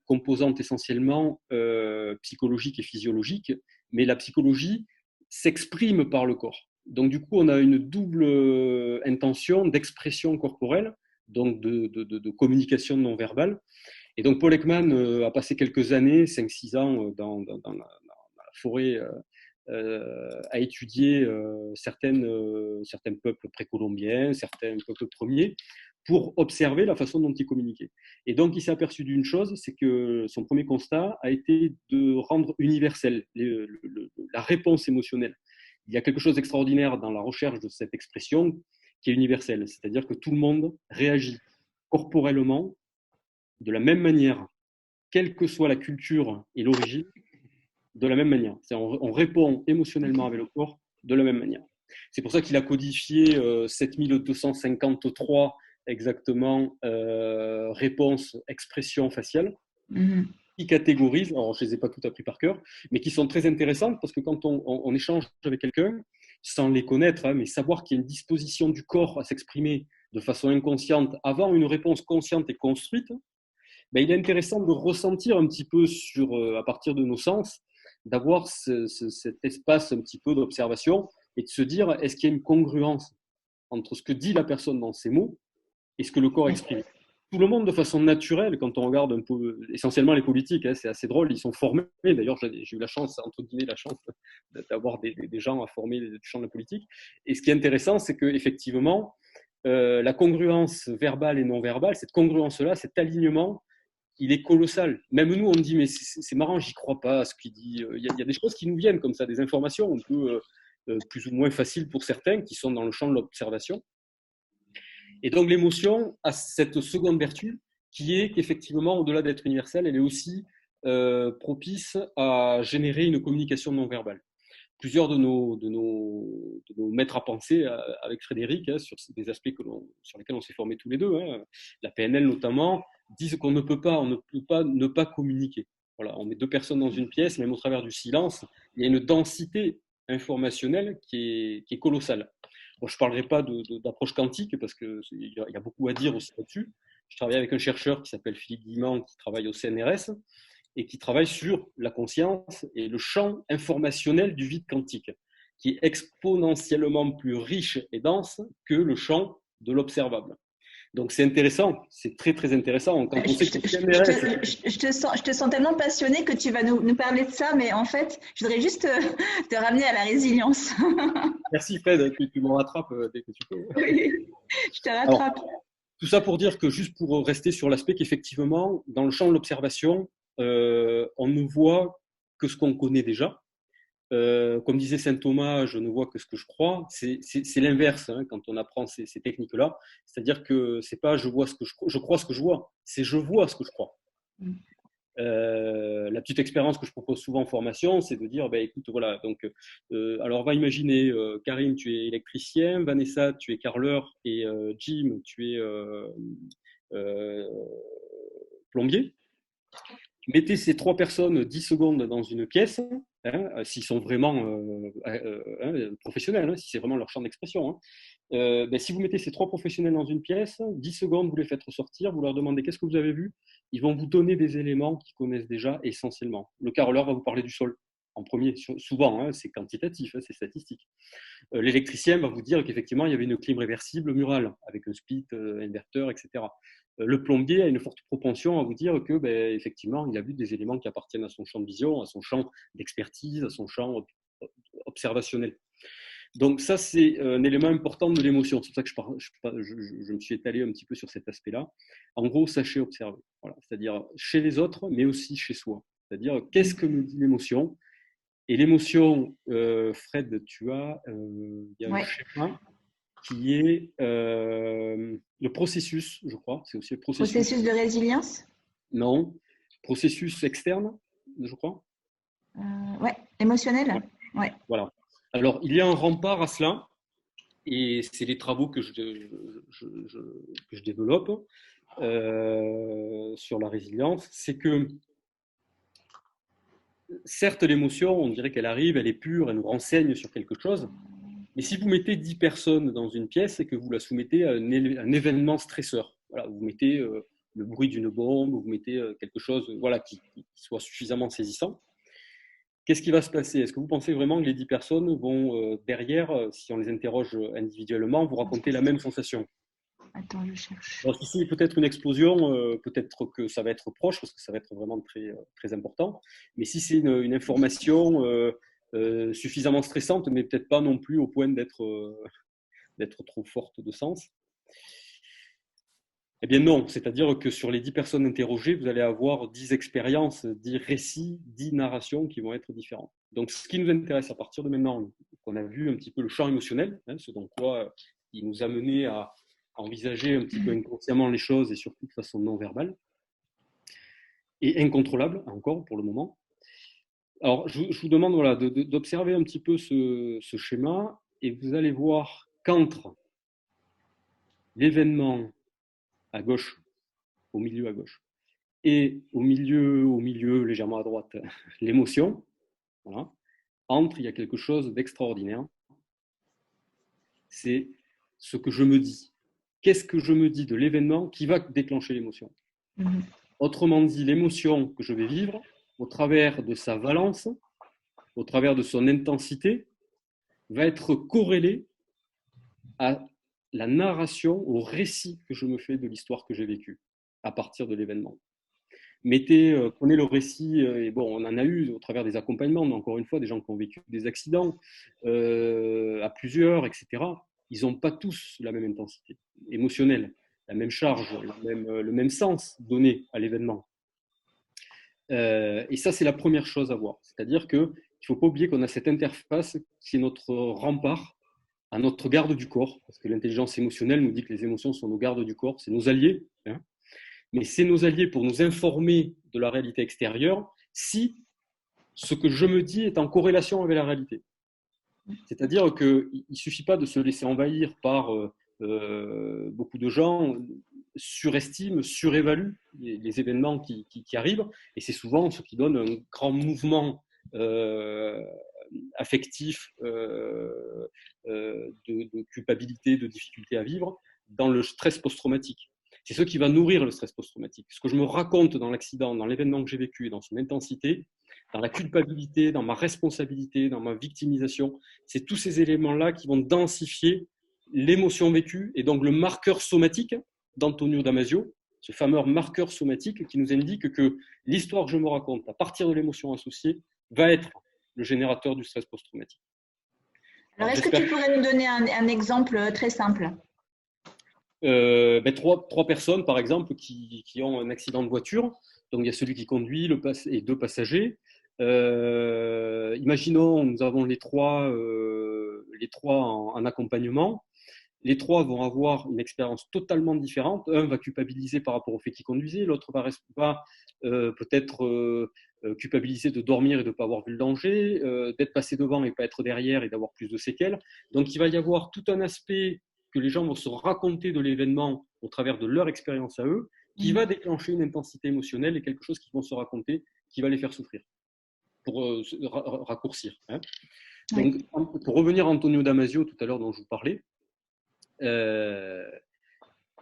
composante essentiellement psychologique et physiologique, mais la psychologie s'exprime par le corps. Donc, du coup, on a une double intention d'expression corporelle, donc de communication non-verbale. Et donc, Paul Ekman a passé quelques années, 5-6 ans, dans la forêt, à étudier certains peuples précolombiens, certains peuples premiers, pour observer la façon dont ils communiquaient. Et donc, il s'est aperçu d'une chose, c'est que son premier constat a été de rendre universelle la réponse émotionnelle. Il y a quelque chose d'extraordinaire dans la recherche de cette expression qui est universelle, c'est-à-dire que tout le monde réagit corporellement de la même manière, quelle que soit la culture et l'origine, de la même manière. On répond émotionnellement avec le corps de la même manière. C'est pour ça qu'il a codifié 7253 exactement réponses, expressions faciales, qui catégorisent, alors je ne les ai pas toutes appris par cœur, mais qui sont très intéressantes parce que quand on échange avec quelqu'un, sans les connaître, mais savoir qu'il y a une disposition du corps à s'exprimer de façon inconsciente avant une réponse consciente et construite, ben, il est intéressant de ressentir un petit peu à partir de nos sens, d'avoir cet espace un petit peu d'observation et de se dire, est-ce qu'il y a une congruence entre ce que dit la personne dans ses mots et ce que le corps exprime. Tout le monde, de façon naturelle, quand on regarde un peu, essentiellement les politiques, c'est assez drôle, ils sont formés. D'ailleurs, j'ai eu la chance, entre guillemets, d'avoir des gens à former du champ de la politique. Et ce qui est intéressant, c'est qu'effectivement, la congruence verbale et non verbale, cette congruence-là, cet alignement, il est colossal. Même nous, on dit, mais c'est marrant, j'y crois pas à ce qu'il dit. Il y a des choses qui nous viennent comme ça, des informations un peu plus ou moins faciles pour certains, qui sont dans le champ de l'observation. Et donc, l'émotion a cette seconde vertu, qui est qu'effectivement, au-delà d'être universelle, elle est aussi propice à générer une communication non verbale. plusieurs de nos maîtres à penser avec Frédéric sur des aspects sur lesquels on s'est formés tous les deux. La PNL notamment, disent qu'on ne peut pas ne pas communiquer. Voilà, on met deux personnes dans une pièce, même au travers du silence, il y a une densité informationnelle qui est colossale. Bon, je ne parlerai pas d'approche quantique parce qu'il y a beaucoup à dire aussi là-dessus. Je travaille avec un chercheur qui s'appelle Philippe Guimand, qui travaille au CNRS et qui travaille sur la conscience et le champ informationnel du vide quantique, qui est exponentiellement plus riche et dense que le champ de l'observable. Donc c'est intéressant, c'est très très intéressant. Quand on sait que je te sens tellement passionné que tu vas nous parler de ça, mais en fait, je voudrais juste te ramener à la résilience. Merci Fred, tu me rattrapes dès que tu peux. Oui, je te rattrape. Alors, tout ça pour dire que, juste pour rester sur l'aspect qu'effectivement, dans le champ de l'observation, on ne voit que ce qu'on connaît déjà. Comme disait saint Thomas, je ne vois que ce que je crois. C'est l'inverse quand on apprend ces techniques-là. C'est-à-dire que c'est pas je crois ce que je vois, c'est je vois ce que je crois. La petite expérience que je propose souvent en formation, c'est de dire, écoute, voilà, donc, alors on va imaginer, Karim, tu es électricien, Vanessa, tu es carreleur, et Jim, tu es plombier. Mettez ces trois personnes 10 secondes dans une pièce, s'ils sont vraiment professionnels, si c'est vraiment leur champ d'expression. Si vous mettez ces trois professionnels dans une pièce, 10 secondes, vous les faites ressortir, vous leur demandez qu'est-ce que vous avez vu, ils vont vous donner des éléments qu'ils connaissent déjà essentiellement. Le carreleur va vous parler du sol en premier, souvent, c'est quantitatif, c'est statistique. L'électricien va vous dire qu'effectivement, il y avait une clim réversible murale avec un split, inverteur, etc. Le plombier a une forte propension à vous dire que, effectivement, il a vu des éléments qui appartiennent à son champ de vision, à son champ d'expertise, à son champ observationnel. Donc ça, c'est un élément important de l'émotion. C'est pour ça que je me suis étalé un petit peu sur cet aspect-là. En gros, sachez observer. Voilà. C'est-à-dire chez les autres, mais aussi chez soi. C'est-à-dire, qu'est-ce que me dit l'émotion ? Et l'émotion, Fred, tu as, il y a un schéma qui est le processus, je crois. C'est aussi le processus de résilience ? Non. Processus externe, je crois. Ouais, émotionnel. Ouais. Voilà. Alors, il y a un rempart à cela, et c'est les travaux que je développe sur la résilience. C'est que, certes, l'émotion, on dirait qu'elle arrive, elle est pure, elle nous renseigne sur quelque chose. Mais si vous mettez 10 personnes dans une pièce et que vous la soumettez à un événement stresseur, voilà, vous mettez le bruit d'une bombe, vous mettez quelque chose qui soit suffisamment saisissant, qu'est-ce qui va se passer ? Est-ce que vous pensez vraiment que les 10 personnes vont derrière, si on les interroge individuellement, vous raconter la même sensation ? Attends, je cherche. Alors, si c'est peut-être une explosion, peut-être que ça va être proche, parce que ça va être vraiment très, très important. Mais si c'est une information suffisamment stressante, mais peut-être pas non plus au point d'être trop forte de sens, eh bien non. C'est-à-dire que sur les 10 personnes interrogées, vous allez avoir 10 expériences, 10 récits, 10 narrations qui vont être différentes. Donc, ce qui nous intéresse à partir de maintenant, qu'on a vu un petit peu le champ émotionnel, ce dont quoi il nous a mené à envisager un petit peu inconsciemment les choses et surtout de façon non verbale et incontrôlable encore pour le moment. Alors, je vous demande d'observer un petit peu ce schéma et vous allez voir qu'entre l'événement à gauche, au milieu à gauche, et au milieu légèrement à droite, l'émotion, voilà, il y a quelque chose d'extraordinaire. C'est ce que je me dis. Qu'est-ce que je me dis de l'événement qui va déclencher l'émotion ? Autrement dit, l'émotion que je vais vivre, au travers de sa valence, au travers de son intensité, va être corrélée à la narration, au récit que je me fais de l'histoire que j'ai vécue à partir de l'événement. Prenez le récit, et on en a eu au travers des accompagnements, mais encore une fois, des gens qui ont vécu des accidents à plusieurs, etc. Ils n'ont pas tous la même intensité émotionnelle, la même charge, le même sens donné à l'événement. Et ça, c'est la première chose à voir. C'est-à-dire qu'il ne faut pas oublier qu'on a cette interface qui est notre rempart à notre garde du corps, parce que l'intelligence émotionnelle nous dit que les émotions sont nos gardes du corps, c'est nos alliés, mais c'est nos alliés pour nous informer de la réalité extérieure si ce que je me dis est en corrélation avec la réalité. C'est-à-dire qu'il ne suffit pas de se laisser envahir par beaucoup de gens surestiment, surévaluent les événements qui arrivent, et c'est souvent ce qui donne un grand mouvement affectif de culpabilité, de difficulté à vivre dans le stress post-traumatique. C'est ce qui va nourrir le stress post-traumatique. Ce que je me raconte dans l'accident, dans l'événement que j'ai vécu et dans son intensité, dans la culpabilité, dans ma responsabilité, dans ma victimisation, c'est tous ces éléments-là qui vont densifier l'émotion vécue et donc le marqueur somatique d'Antonio Damasio, ce fameux marqueur somatique qui nous indique que l'histoire que je me raconte à partir de l'émotion associée va être le générateur du stress post-traumatique. Alors, est-ce que tu pourrais nous donner un exemple très simple? Trois personnes, par exemple, qui ont un accident de voiture. Donc, il y a celui qui conduit et 2 passagers. Imaginons, nous avons les trois en accompagnement. Les 3 vont avoir une expérience totalement différente. Un va culpabiliser par rapport au fait qu'il conduisait, l'autre va peut-être culpabiliser de dormir et de ne pas avoir vu le danger, d'être passé devant et pas être derrière et d'avoir plus de séquelles. Donc il va y avoir tout un aspect que les gens vont se raconter de l'événement au travers de leur expérience à eux, qui va déclencher une intensité émotionnelle et quelque chose qu'ils vont se raconter qui va les faire souffrir, pour raccourcir. Hein. Donc, pour revenir à Antonio Damasio tout à l'heure dont je vous parlais,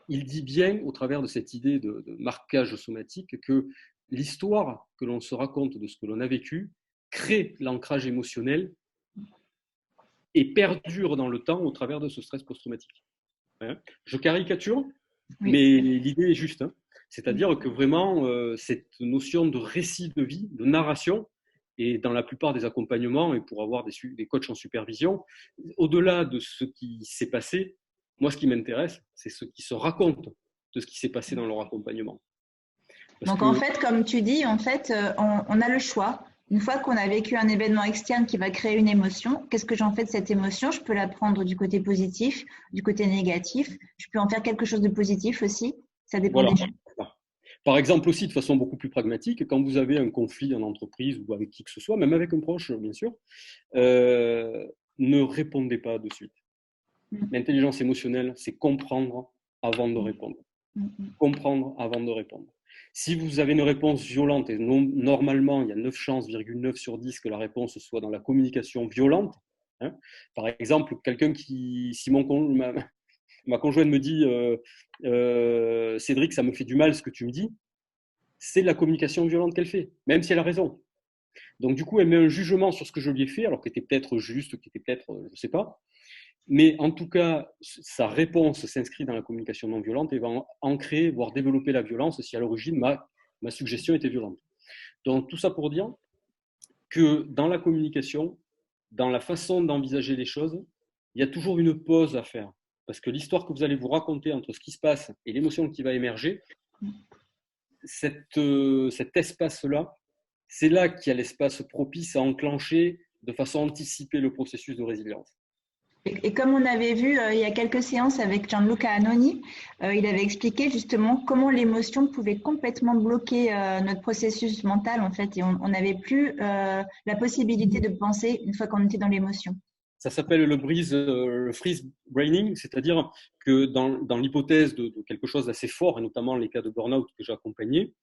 il dit bien, au travers de cette idée de marquage somatique, que l'histoire que l'on se raconte de ce que l'on a vécu crée l'ancrage émotionnel et perdure dans le temps au travers de ce stress post-traumatique. Hein, je caricature, mais l'idée est juste. Hein. C'est-à-dire que vraiment, cette notion de récit de vie, de narration, et dans la plupart des accompagnements, et pour avoir des coachs en supervision, au-delà de ce qui s'est passé, moi, ce qui m'intéresse, c'est ce qui se raconte de ce qui s'est passé dans leur accompagnement. Donc, en fait, comme tu dis, en fait, on a le choix. Une fois qu'on a vécu un événement externe qui va créer une émotion, qu'est-ce que j'en fais de cette émotion? Je peux la prendre du côté positif, du côté négatif. Je peux en faire quelque chose de positif aussi. Ça dépend des gens. Par exemple aussi, de façon beaucoup plus pragmatique, quand vous avez un conflit en entreprise ou avec qui que ce soit, même avec un proche, bien sûr, ne répondez pas de suite. L'intelligence émotionnelle, c'est comprendre avant de répondre. Comprendre avant de répondre. Si vous avez une réponse violente, et normalement, il y a 9 chances, 9 sur 10 que la réponse soit dans la communication violente. Hein. Par exemple, quelqu'un si ma conjointe me dit Cédric, ça me fait du mal ce que tu me dis, c'est de la communication violente qu'elle fait, même si elle a raison. Donc, du coup, elle met un jugement sur ce que je lui ai fait, alors qu'il était peut-être juste, qu'il était peut-être, je ne sais pas. Mais en tout cas, sa réponse s'inscrit dans la communication non violente et va ancrer, voire développer la violence si à l'origine ma suggestion était violente. Donc tout ça pour dire que dans la communication, dans la façon d'envisager les choses, il y a toujours une pause à faire. Parce que l'histoire que vous allez vous raconter entre ce qui se passe et l'émotion qui va émerger, cet espace-là, c'est là qu'il y a l'espace propice à enclencher de façon anticipée le processus de résilience. Et comme on avait vu il y a quelques séances avec Gianluca Annoni, il avait expliqué justement comment l'émotion pouvait complètement bloquer notre processus mental en fait, et on n'avait plus la possibilité de penser une fois qu'on était dans l'émotion. Ça s'appelle le freeze braining, c'est-à-dire que dans l'hypothèse de quelque chose d'assez fort, et notamment les cas de burn-out que j'ai accompagnés,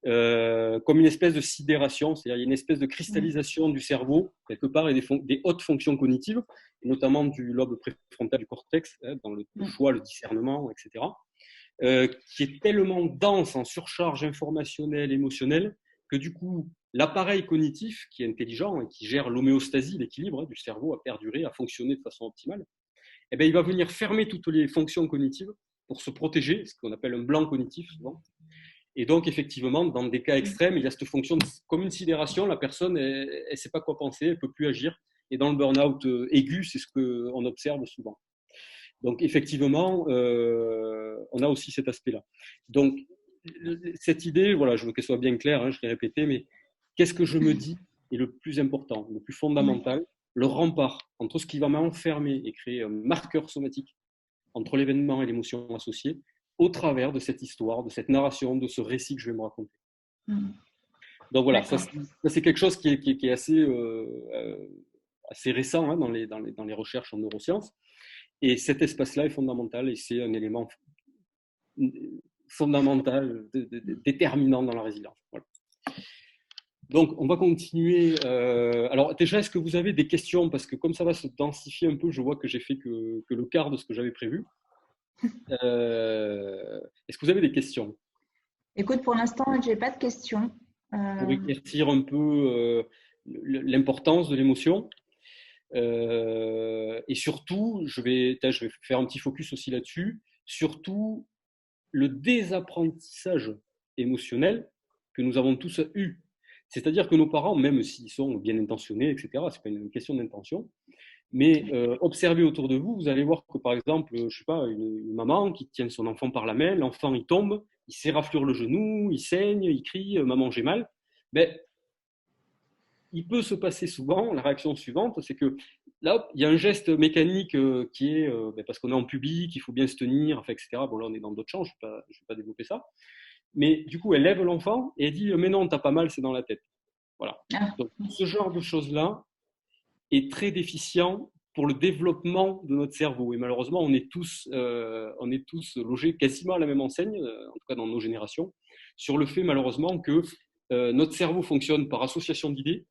comme une espèce de sidération, c'est-à-dire une espèce de cristallisation du cerveau, quelque part, et des hautes fonctions cognitives, et notamment du lobe préfrontal du cortex, dans le choix, le discernement, etc., qui est tellement dense en surcharge informationnelle, émotionnelle, que du coup, l'appareil cognitif, qui est intelligent et qui gère l'homéostasie, l'équilibre du cerveau à perdurer, à fonctionner de façon optimale, eh bien, il va venir fermer toutes les fonctions cognitives pour se protéger, ce qu'on appelle un blanc cognitif souvent. Et donc, effectivement, dans des cas extrêmes, il y a cette fonction comme une sidération. La personne, elle ne sait pas quoi penser, elle ne peut plus agir. Et dans le burn-out aigu, c'est ce qu'on observe souvent. Donc, effectivement, on a aussi cet aspect-là. Donc, cette idée, voilà, je veux qu'elle soit bien claire, hein, je l'ai répété, mais qu'est-ce que je me dis est le plus important, le plus fondamental, le rempart entre ce qui va m'enfermer et créer un marqueur somatique entre l'événement et l'émotion associée, au travers de cette histoire, de cette narration, de ce récit que je vais me raconter. Donc voilà, ça c'est quelque chose qui est assez assez récent hein, dans les recherches en neurosciences. Et cet espace-là est fondamental et c'est un élément fondamental, déterminant dans la résilience. Voilà. Donc, on va continuer. Alors, déjà, est-ce que vous avez des questions? Parce que comme ça va se densifier un peu, je vois que j'ai fait que le quart de ce que j'avais prévu. Est-ce que vous avez des questions? Écoute, pour l'instant, je n'ai pas de questions. Pour éclaircir un peu l'importance de l'émotion. Et surtout, je vais faire un petit focus aussi là-dessus, surtout le désapprentissage émotionnel que nous avons tous eu. C'est-à-dire que nos parents, même s'ils sont bien intentionnés, etc., ce n'est pas une question d'intention, mais observez autour de vous, vous allez voir que par exemple, je sais pas, une maman qui tient son enfant par la main, l'enfant il tombe, il s'éraflure le genou, il saigne, il crie, maman j'ai mal. Ben, il peut se passer souvent, la réaction suivante, c'est que là, il y a un geste mécanique qui est, parce qu'on est en public, il faut bien se tenir, enfin, etc. Bon, là, on est dans d'autres champs, je ne vais pas développer ça. Mais du coup, elle lève l'enfant et elle dit, mais non, t'as pas mal, c'est dans la tête. Voilà. Donc, ce genre de choses-là est très déficient pour le développement de notre cerveau. Et malheureusement, on est tous logés quasiment à la même enseigne, en tout cas dans nos générations, sur le fait malheureusement que notre cerveau fonctionne par association d'idées,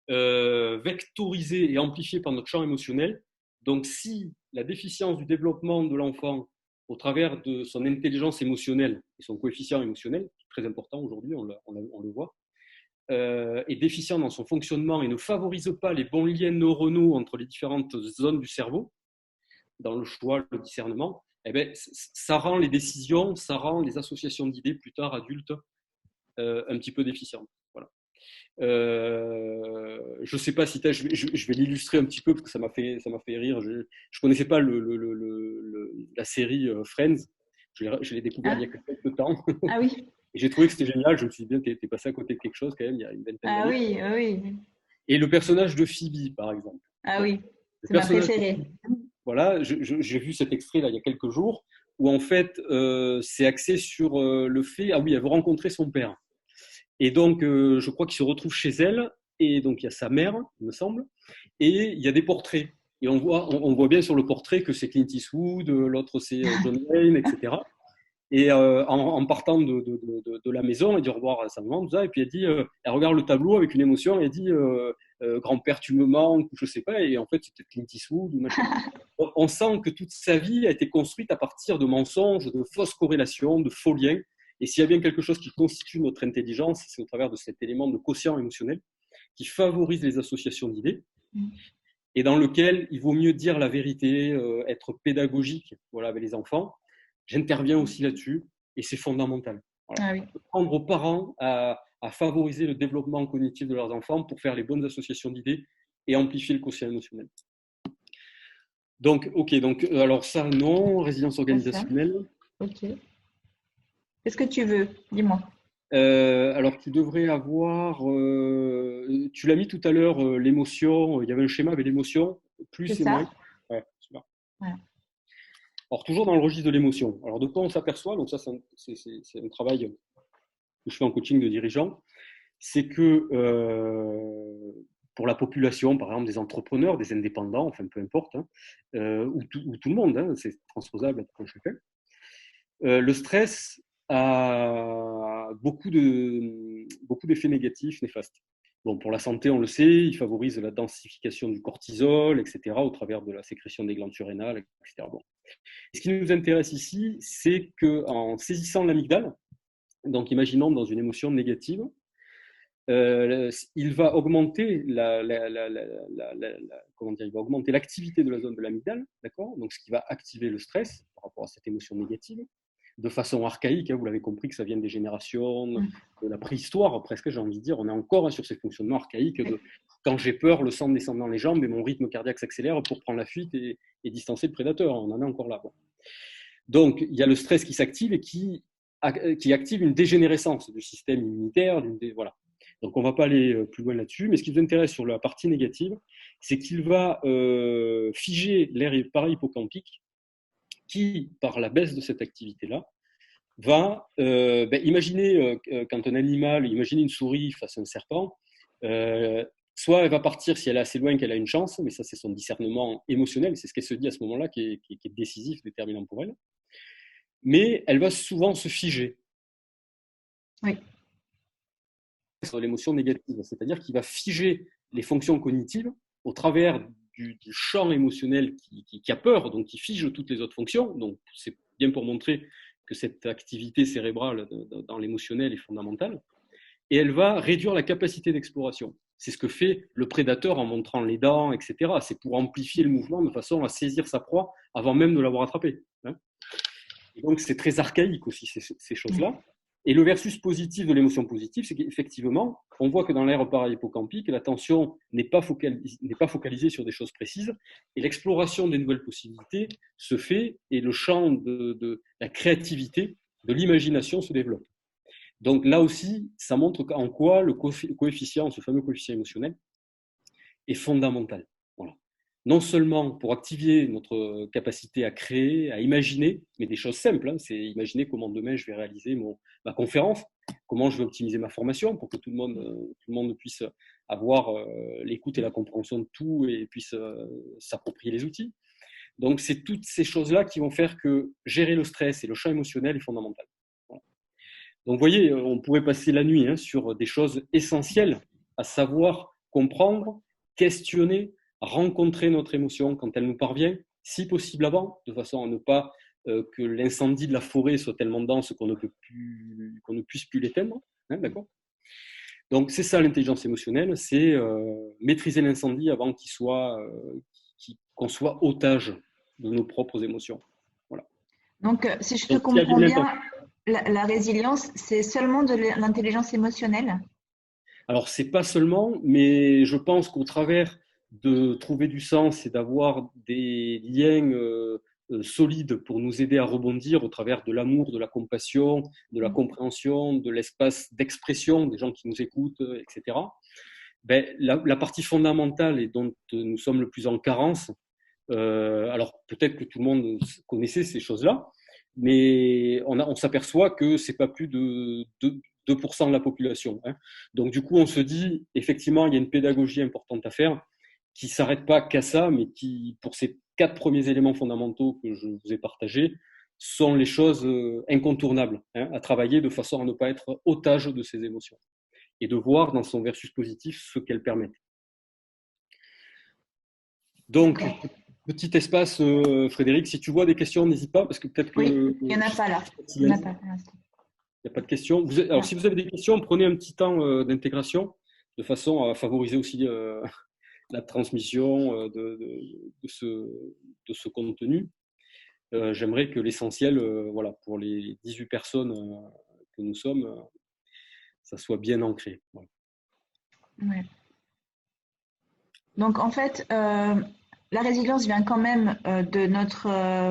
vectorisé et amplifié par notre champ émotionnel. Donc, si la déficience du développement de l'enfant au travers de son intelligence émotionnelle et son coefficient émotionnel, qui est très important aujourd'hui, on le voit, est déficient dans son fonctionnement et ne favorise pas les bons liens neuronaux entre les différentes zones du cerveau, dans le choix, le discernement, eh bien, ça rend les décisions, ça rend les associations d'idées plus tard adultes un petit peu déficientes. Voilà. Je ne sais pas si je vais l'illustrer un petit peu parce que ça m'a fait rire. Je ne connaissais pas la série Friends. Je l'ai découvert il y a quelques temps. Ah oui. Et j'ai trouvé que c'était génial. Je me suis dit, bien, t'es passé à côté de quelque chose quand même il y a une vingtaine d'années. Ah oui, oui. Et le personnage de Phoebe, par exemple. Ah oui, c'est ma préférée. Voilà, j'ai vu cet extrait là il y a quelques jours où en fait c'est axé sur le fait, ah oui, elle veut rencontrer son père. Et donc, je crois qu'il se retrouve chez elle, et donc il y a sa mère, il me semble, et il y a des portraits. Et on voit bien sur le portrait que c'est Clint Eastwood, l'autre c'est John Wayne, etc. Et en partant de la maison, elle dit au revoir à sa maman, tout ça, et puis elle dit, elle regarde le tableau avec une émotion, et elle dit, grand-père, tu me manques, ou je sais pas, et en fait c'était Clint Eastwood. Ou machin. On sent que toute sa vie a été construite à partir de mensonges, de fausses corrélations, de faux liens. Et s'il y a bien quelque chose qui constitue notre intelligence, c'est au travers de cet élément de quotient émotionnel qui favorise les associations d'idées et dans lequel il vaut mieux dire la vérité, être pédagogique voilà, avec les enfants. J'interviens aussi là-dessus et c'est fondamental. Voilà. Ah oui. Prendre aux parents à favoriser le développement cognitif de leurs enfants pour faire les bonnes associations d'idées et amplifier le quotient émotionnel. Donc, alors ça, non, résilience organisationnelle. Ok. Qu'est-ce que tu veux? Dis-moi. Alors, tu devrais avoir, tu l'as mis tout à l'heure, l'émotion, il y avait un schéma avec l'émotion, plus et moins. Ouais, super. Ouais. Alors, toujours dans le registre de l'émotion. Alors, de quoi on s'aperçoit? Donc, ça, c'est un travail que je fais en coaching de dirigeants. C'est que pour la population, par exemple, des entrepreneurs, des indépendants, enfin, peu importe, hein, ou tout le monde, hein, c'est transposable à tout un chacun, le stress a beaucoup d'effets négatifs, néfastes. Bon, pour la santé, on le sait, il favorise la densification du cortisol, etc., au travers de la sécrétion des glandes surrénales, etc. Bon. Ce qui nous intéresse ici, c'est qu'en saisissant l'amygdale, donc imaginons dans une émotion négative, il va augmenter l'activité de la zone de l'amygdale, d'accord ? Donc ce qui va activer le stress par rapport à cette émotion négative, de façon archaïque, hein, vous l'avez compris que ça vient des générations, de la préhistoire, presque j'ai envie de dire, on est encore sur ces fonctionnements archaïques de quand j'ai peur, le sang descend dans les jambes et mon rythme cardiaque s'accélère pour prendre la fuite et distancer le prédateur, on en est encore là. Bon. Donc il y a le stress qui s'active et qui active une dégénérescence du système immunitaire, voilà. Donc on ne va pas aller plus loin là-dessus, mais ce qui vous intéresse sur la partie négative, c'est qu'il va figer l'aire para-hippocampique qui, par la baisse de cette activité-là, va imaginer quand un animal, imaginez une souris face à un serpent, soit elle va partir si elle est assez loin qu'elle a une chance, mais ça c'est son discernement émotionnel, c'est ce qu'elle se dit à ce moment-là qui est décisif, déterminant pour elle. Mais elle va souvent se figer. Oui. Sur l'émotion négative, c'est-à-dire qu'il va figer les fonctions cognitives au travers du champ émotionnel qui a peur, donc qui fige toutes les autres fonctions. Donc c'est bien pour montrer que cette activité cérébrale dans l'émotionnel est fondamentale. Et elle va réduire la capacité d'exploration. C'est ce que fait le prédateur en montrant les dents, etc. C'est pour amplifier le mouvement de façon à saisir sa proie avant même de l'avoir attrapée. Et donc c'est très archaïque aussi ces choses-là. Et le versus positif de l'émotion positive, c'est qu'effectivement, on voit que dans l'aire para-hippocampique, l'attention n'est pas focalisée sur des choses précises et l'exploration des nouvelles possibilités se fait et le champ de la créativité, de l'imagination se développe. Donc là aussi, ça montre en quoi le coefficient, ce fameux coefficient émotionnel, est fondamental. Voilà. Non seulement pour activer notre capacité à créer, à imaginer, mais des choses simples, hein, c'est imaginer comment demain je vais réaliser ma conférence, comment je vais optimiser ma formation pour que tout le monde puisse avoir l'écoute et la compréhension de tout et puisse s'approprier les outils. Donc c'est toutes ces choses-là qui vont faire que gérer le stress et le champ émotionnel est fondamental. Voilà. Donc vous voyez, on pourrait passer la nuit sur des choses essentielles, à savoir comprendre, questionner, rencontrer notre émotion quand elle nous parvient, si possible avant, de façon à ne pas que l'incendie de la forêt soit tellement dense qu'on ne puisse plus l'éteindre. Hein, d'accord ? Donc c'est ça l'intelligence émotionnelle, c'est maîtriser l'incendie avant qu'on soit otage de nos propres émotions. Voilà. Donc si je te comprends bien, la résilience, c'est seulement de l'intelligence émotionnelle ? Alors c'est pas seulement, mais je pense qu'au travers de trouver du sens et d'avoir des liens solides pour nous aider à rebondir au travers de l'amour, de la compassion, de la compréhension, de l'espace d'expression des gens qui nous écoutent, etc. Ben, la partie fondamentale et dont nous sommes le plus en carence, alors peut-être que tout le monde connaissait ces choses-là, mais on s'aperçoit que c'est pas plus de 2% de la population. Hein. Donc du coup, on se dit, effectivement, il y a une pédagogie importante à faire qui ne s'arrête pas qu'à ça, mais qui, pour ces 4 premiers éléments fondamentaux que je vous ai partagés, sont les choses incontournables à travailler de façon à ne pas être otage de ces émotions et de voir dans son versus positif ce qu'elles permettent. Donc, petit espace, Frédéric, si tu vois des questions, n'hésite pas, parce que peut-être que… Oui, il n'y en a pas là. Il n'y en a pas pour l'instant. Il n'y a pas de questions. Alors, si vous avez des questions, prenez un petit temps d'intégration, de façon à favoriser aussi la transmission de ce contenu. J'aimerais que l'essentiel, voilà, pour les 18 personnes que nous sommes, ça soit bien ancré. Voilà. Ouais. Donc, en fait, la résilience vient quand même de notre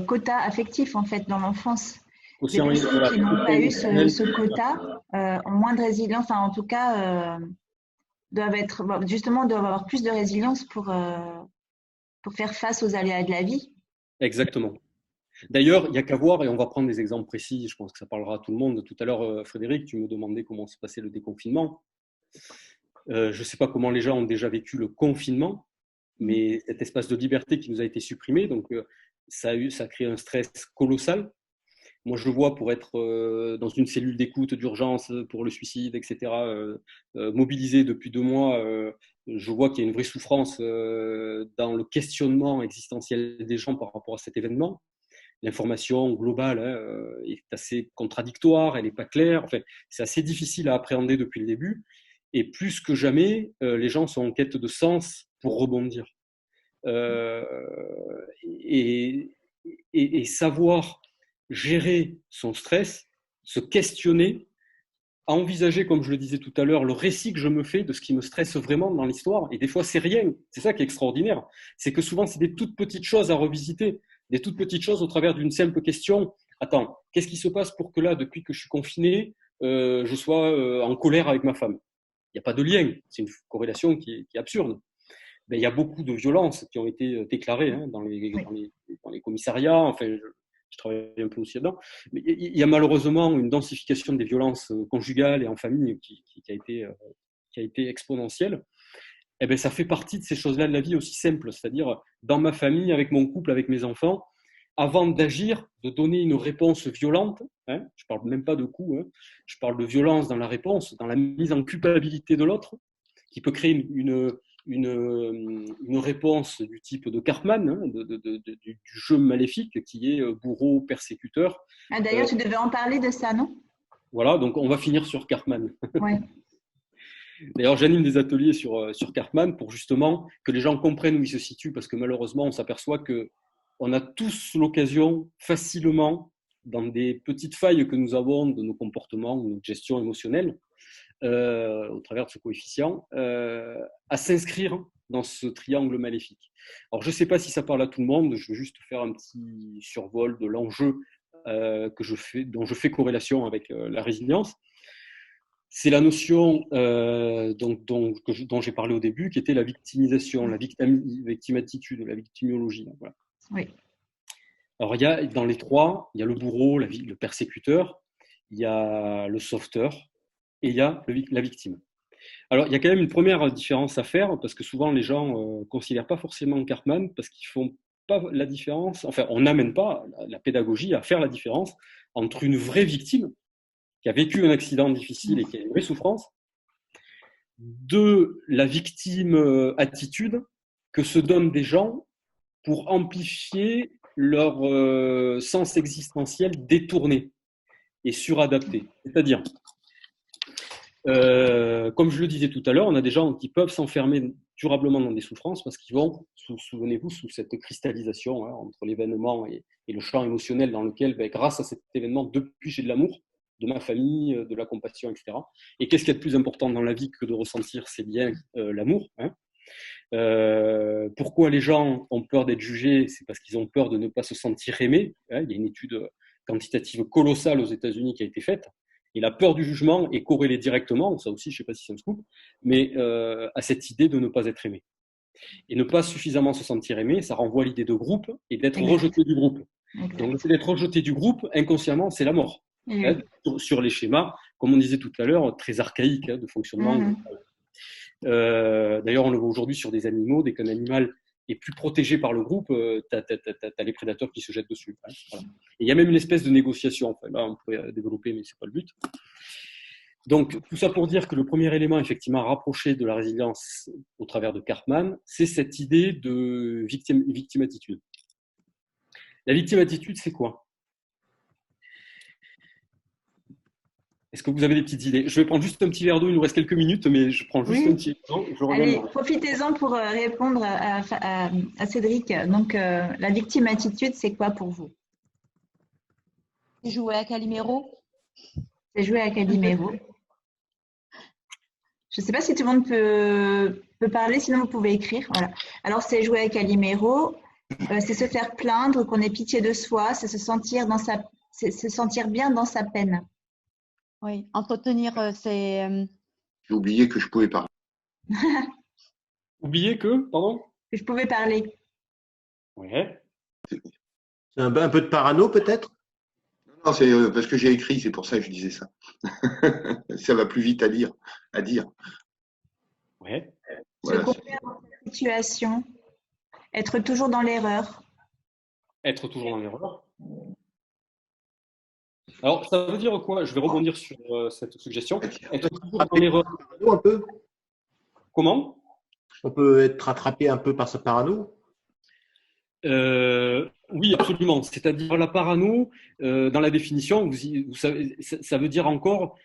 quota affectif, en fait, dans l'enfance. Les personnes qui n'ont pas eu ce quota ont moins de résilience, enfin, en tout cas, doivent avoir plus de résilience pour faire face aux aléas de la vie. Exactement. D'ailleurs, il n'y a qu'à voir, et on va prendre des exemples précis, je pense que ça parlera à tout le monde. Tout à l'heure, Frédéric, tu me demandais comment se passait le déconfinement. Je ne sais pas comment les gens ont déjà vécu le confinement, mais cet espace de liberté qui nous a été supprimé, donc ça a créé un stress colossal. Moi, je le vois pour être dans une cellule d'écoute d'urgence pour le suicide, etc., mobilisé depuis 2 mois. Je vois qu'il y a une vraie souffrance dans le questionnement existentiel des gens par rapport à cet événement. L'information globale est assez contradictoire, elle n'est pas claire. Enfin, c'est assez difficile à appréhender depuis le début. Et plus que jamais, les gens sont en quête de sens pour rebondir. Et savoir gérer son stress, se questionner, envisager, comme je le disais tout à l'heure, le récit que je me fais de ce qui me stresse vraiment dans l'histoire. Et des fois, c'est rien. C'est ça qui est extraordinaire. C'est que souvent, c'est des toutes petites choses à revisiter, des toutes petites choses au travers d'une simple question. Attends, qu'est-ce qui se passe pour que là, depuis que je suis confiné, je sois en colère avec ma femme? Il n'y a pas de lien. C'est une corrélation qui est absurde. Ben, il y a beaucoup de violences qui ont été déclarées dans les commissariats. Enfin, je travaille un peu aussi là-dedans. Mais il y a malheureusement une densification des violences conjugales et en famille qui a été qui a été exponentielle, eh ben, ça fait partie de ces choses-là de la vie aussi simples. C'est-à-dire, dans ma famille, avec mon couple, avec mes enfants, avant d'agir, de donner une réponse violente, hein, je ne parle même pas de coups, hein, je parle de violence dans la réponse, dans la mise en culpabilité de l'autre, qui peut créer une réponse du type de Cartman, hein, du jeu maléfique, qui est bourreau, persécuteur. Ah, d'ailleurs, tu devais en parler de ça, non? Voilà, donc on va finir sur Cartman. Ouais. D'ailleurs, j'anime des ateliers sur Cartman pour justement que les gens comprennent où ils se situent, parce que malheureusement, on s'aperçoit qu'on a tous l'occasion facilement, dans des petites failles que nous avons de nos comportements, de notre gestion émotionnelle, au travers de ce coefficient, à s'inscrire dans ce triangle maléfique. Alors, je ne sais pas si ça parle à tout le monde, je vais juste faire un petit survol de l'enjeu dont je fais corrélation avec la résilience. C'est la notion dont j'ai parlé au début, qui était la victimisation, la victimatitude, la victimiologie. Voilà. Oui. Alors, dans les trois, il y a le bourreau, le persécuteur, il y a le sauveteur et il y a la victime. Alors, il y a quand même une première différence à faire, parce que souvent les gens ne considèrent pas forcément Cartman, parce qu'ils ne font pas la différence, enfin, on n'amène pas la pédagogie à faire la différence entre une vraie victime, qui a vécu un accident difficile et qui a une vraie souffrance, de la victime attitude que se donnent des gens pour amplifier leur sens existentiel détourné et suradapté. C'est-à-dire, comme je le disais tout à l'heure, on a des gens qui peuvent s'enfermer durablement dans des souffrances parce qu'ils vont, souvenez-vous, sous cette cristallisation entre l'événement et le champ émotionnel dans lequel, grâce à cet événement, depuis j'ai de l'amour, de ma famille, de la compassion, etc. Et qu'est-ce qu'il y a de plus important dans la vie que de ressentir, c'est bien l'amour. Pourquoi les gens ont peur d'être jugés? C'est parce qu'ils ont peur de ne pas se sentir aimés. Il y a une étude quantitative colossale aux États-Unis qui a été faite. Et la peur du jugement est corrélée directement, ça aussi, je ne sais pas si c'est un scoop, mais à cette idée de ne pas être aimé. Et ne pas suffisamment se sentir aimé, ça renvoie à l'idée de groupe et d'être rejeté du groupe. Donc, le fait d'être rejeté du groupe, inconsciemment, c'est la mort. Sur les schémas, comme on disait tout à l'heure, très archaïques de fonctionnement. D'ailleurs, on le voit aujourd'hui sur des animaux. Dès qu'un animal est plus protégé par le groupe, tu as les prédateurs qui se jettent dessus. Voilà. Et il y a même une espèce de négociation. Enfin, là, on pourrait développer, mais ce n'est pas le but. Donc, tout ça pour dire que le premier élément, effectivement, rapproché de la résilience au travers de Cartman, c'est cette idée de victime-attitude. La victime-attitude, c'est quoi? Est-ce que vous avez des petites idées? Je vais prendre juste un petit verre d'eau, il nous reste quelques minutes, mais je prends juste un petit verre d'eau. Allez, profitez-en pour répondre à Cédric. Donc, la victime-attitude, c'est quoi pour vous? C'est jouer à Calimero. C'est jouer à Calimero. Je ne sais pas si tout le monde peut parler, sinon vous pouvez écrire. Voilà. Alors, c'est jouer à Calimero, c'est se faire plaindre, qu'on ait pitié de soi, c'est se sentir bien dans sa peine. Oui, entretenir ses… J'ai oublié que je pouvais parler. Oublier que, pardon? Que je pouvais parler. Ouais. C'est un peu de parano, peut-être? Non, c'est parce que j'ai écrit, c'est pour ça que je disais ça. Ça va plus vite à dire. Ouais. Voilà. Se confondre dans cette situation, être toujours dans l'erreur. Être toujours dans l'erreur. Alors, ça veut dire quoi? Je vais rebondir sur cette suggestion. Être toujours dans l'erreur. Un peu. Comment? On peut être rattrapé un peu par ce parano? Oui, absolument. C'est-à-dire la parano, dans la définition, vous savez, ça veut dire encore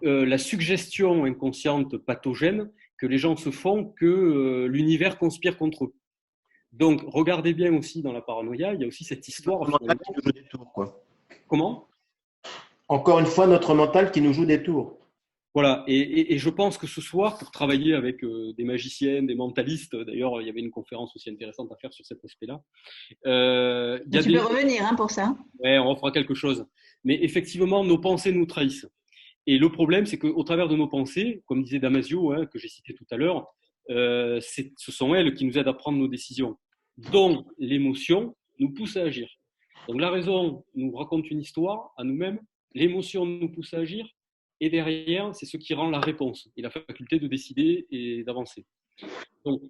la suggestion inconsciente pathogène que les gens se font que l'univers conspire contre eux. Donc, regardez bien aussi dans la paranoïa, il y a aussi cette histoire. Comment? Encore une fois, notre mental qui nous joue des tours. Voilà, et je pense que ce soir, pour travailler avec des magiciennes, des mentalistes, d'ailleurs, il y avait une conférence aussi intéressante à faire sur cet aspect-là. Tu peux revenir pour ça. Ouais, on fera quelque chose. Mais effectivement, nos pensées nous trahissent. Et le problème, c'est qu'au travers de nos pensées, comme disait Damasio, que j'ai cité tout à l'heure, ce sont elles qui nous aident à prendre nos décisions. Donc, l'émotion nous pousse à agir. Donc, la raison nous raconte une histoire à nous-mêmes, l'émotion nous pousse à agir, et derrière, c'est ce qui rend la réponse et la faculté de décider et d'avancer. Donc,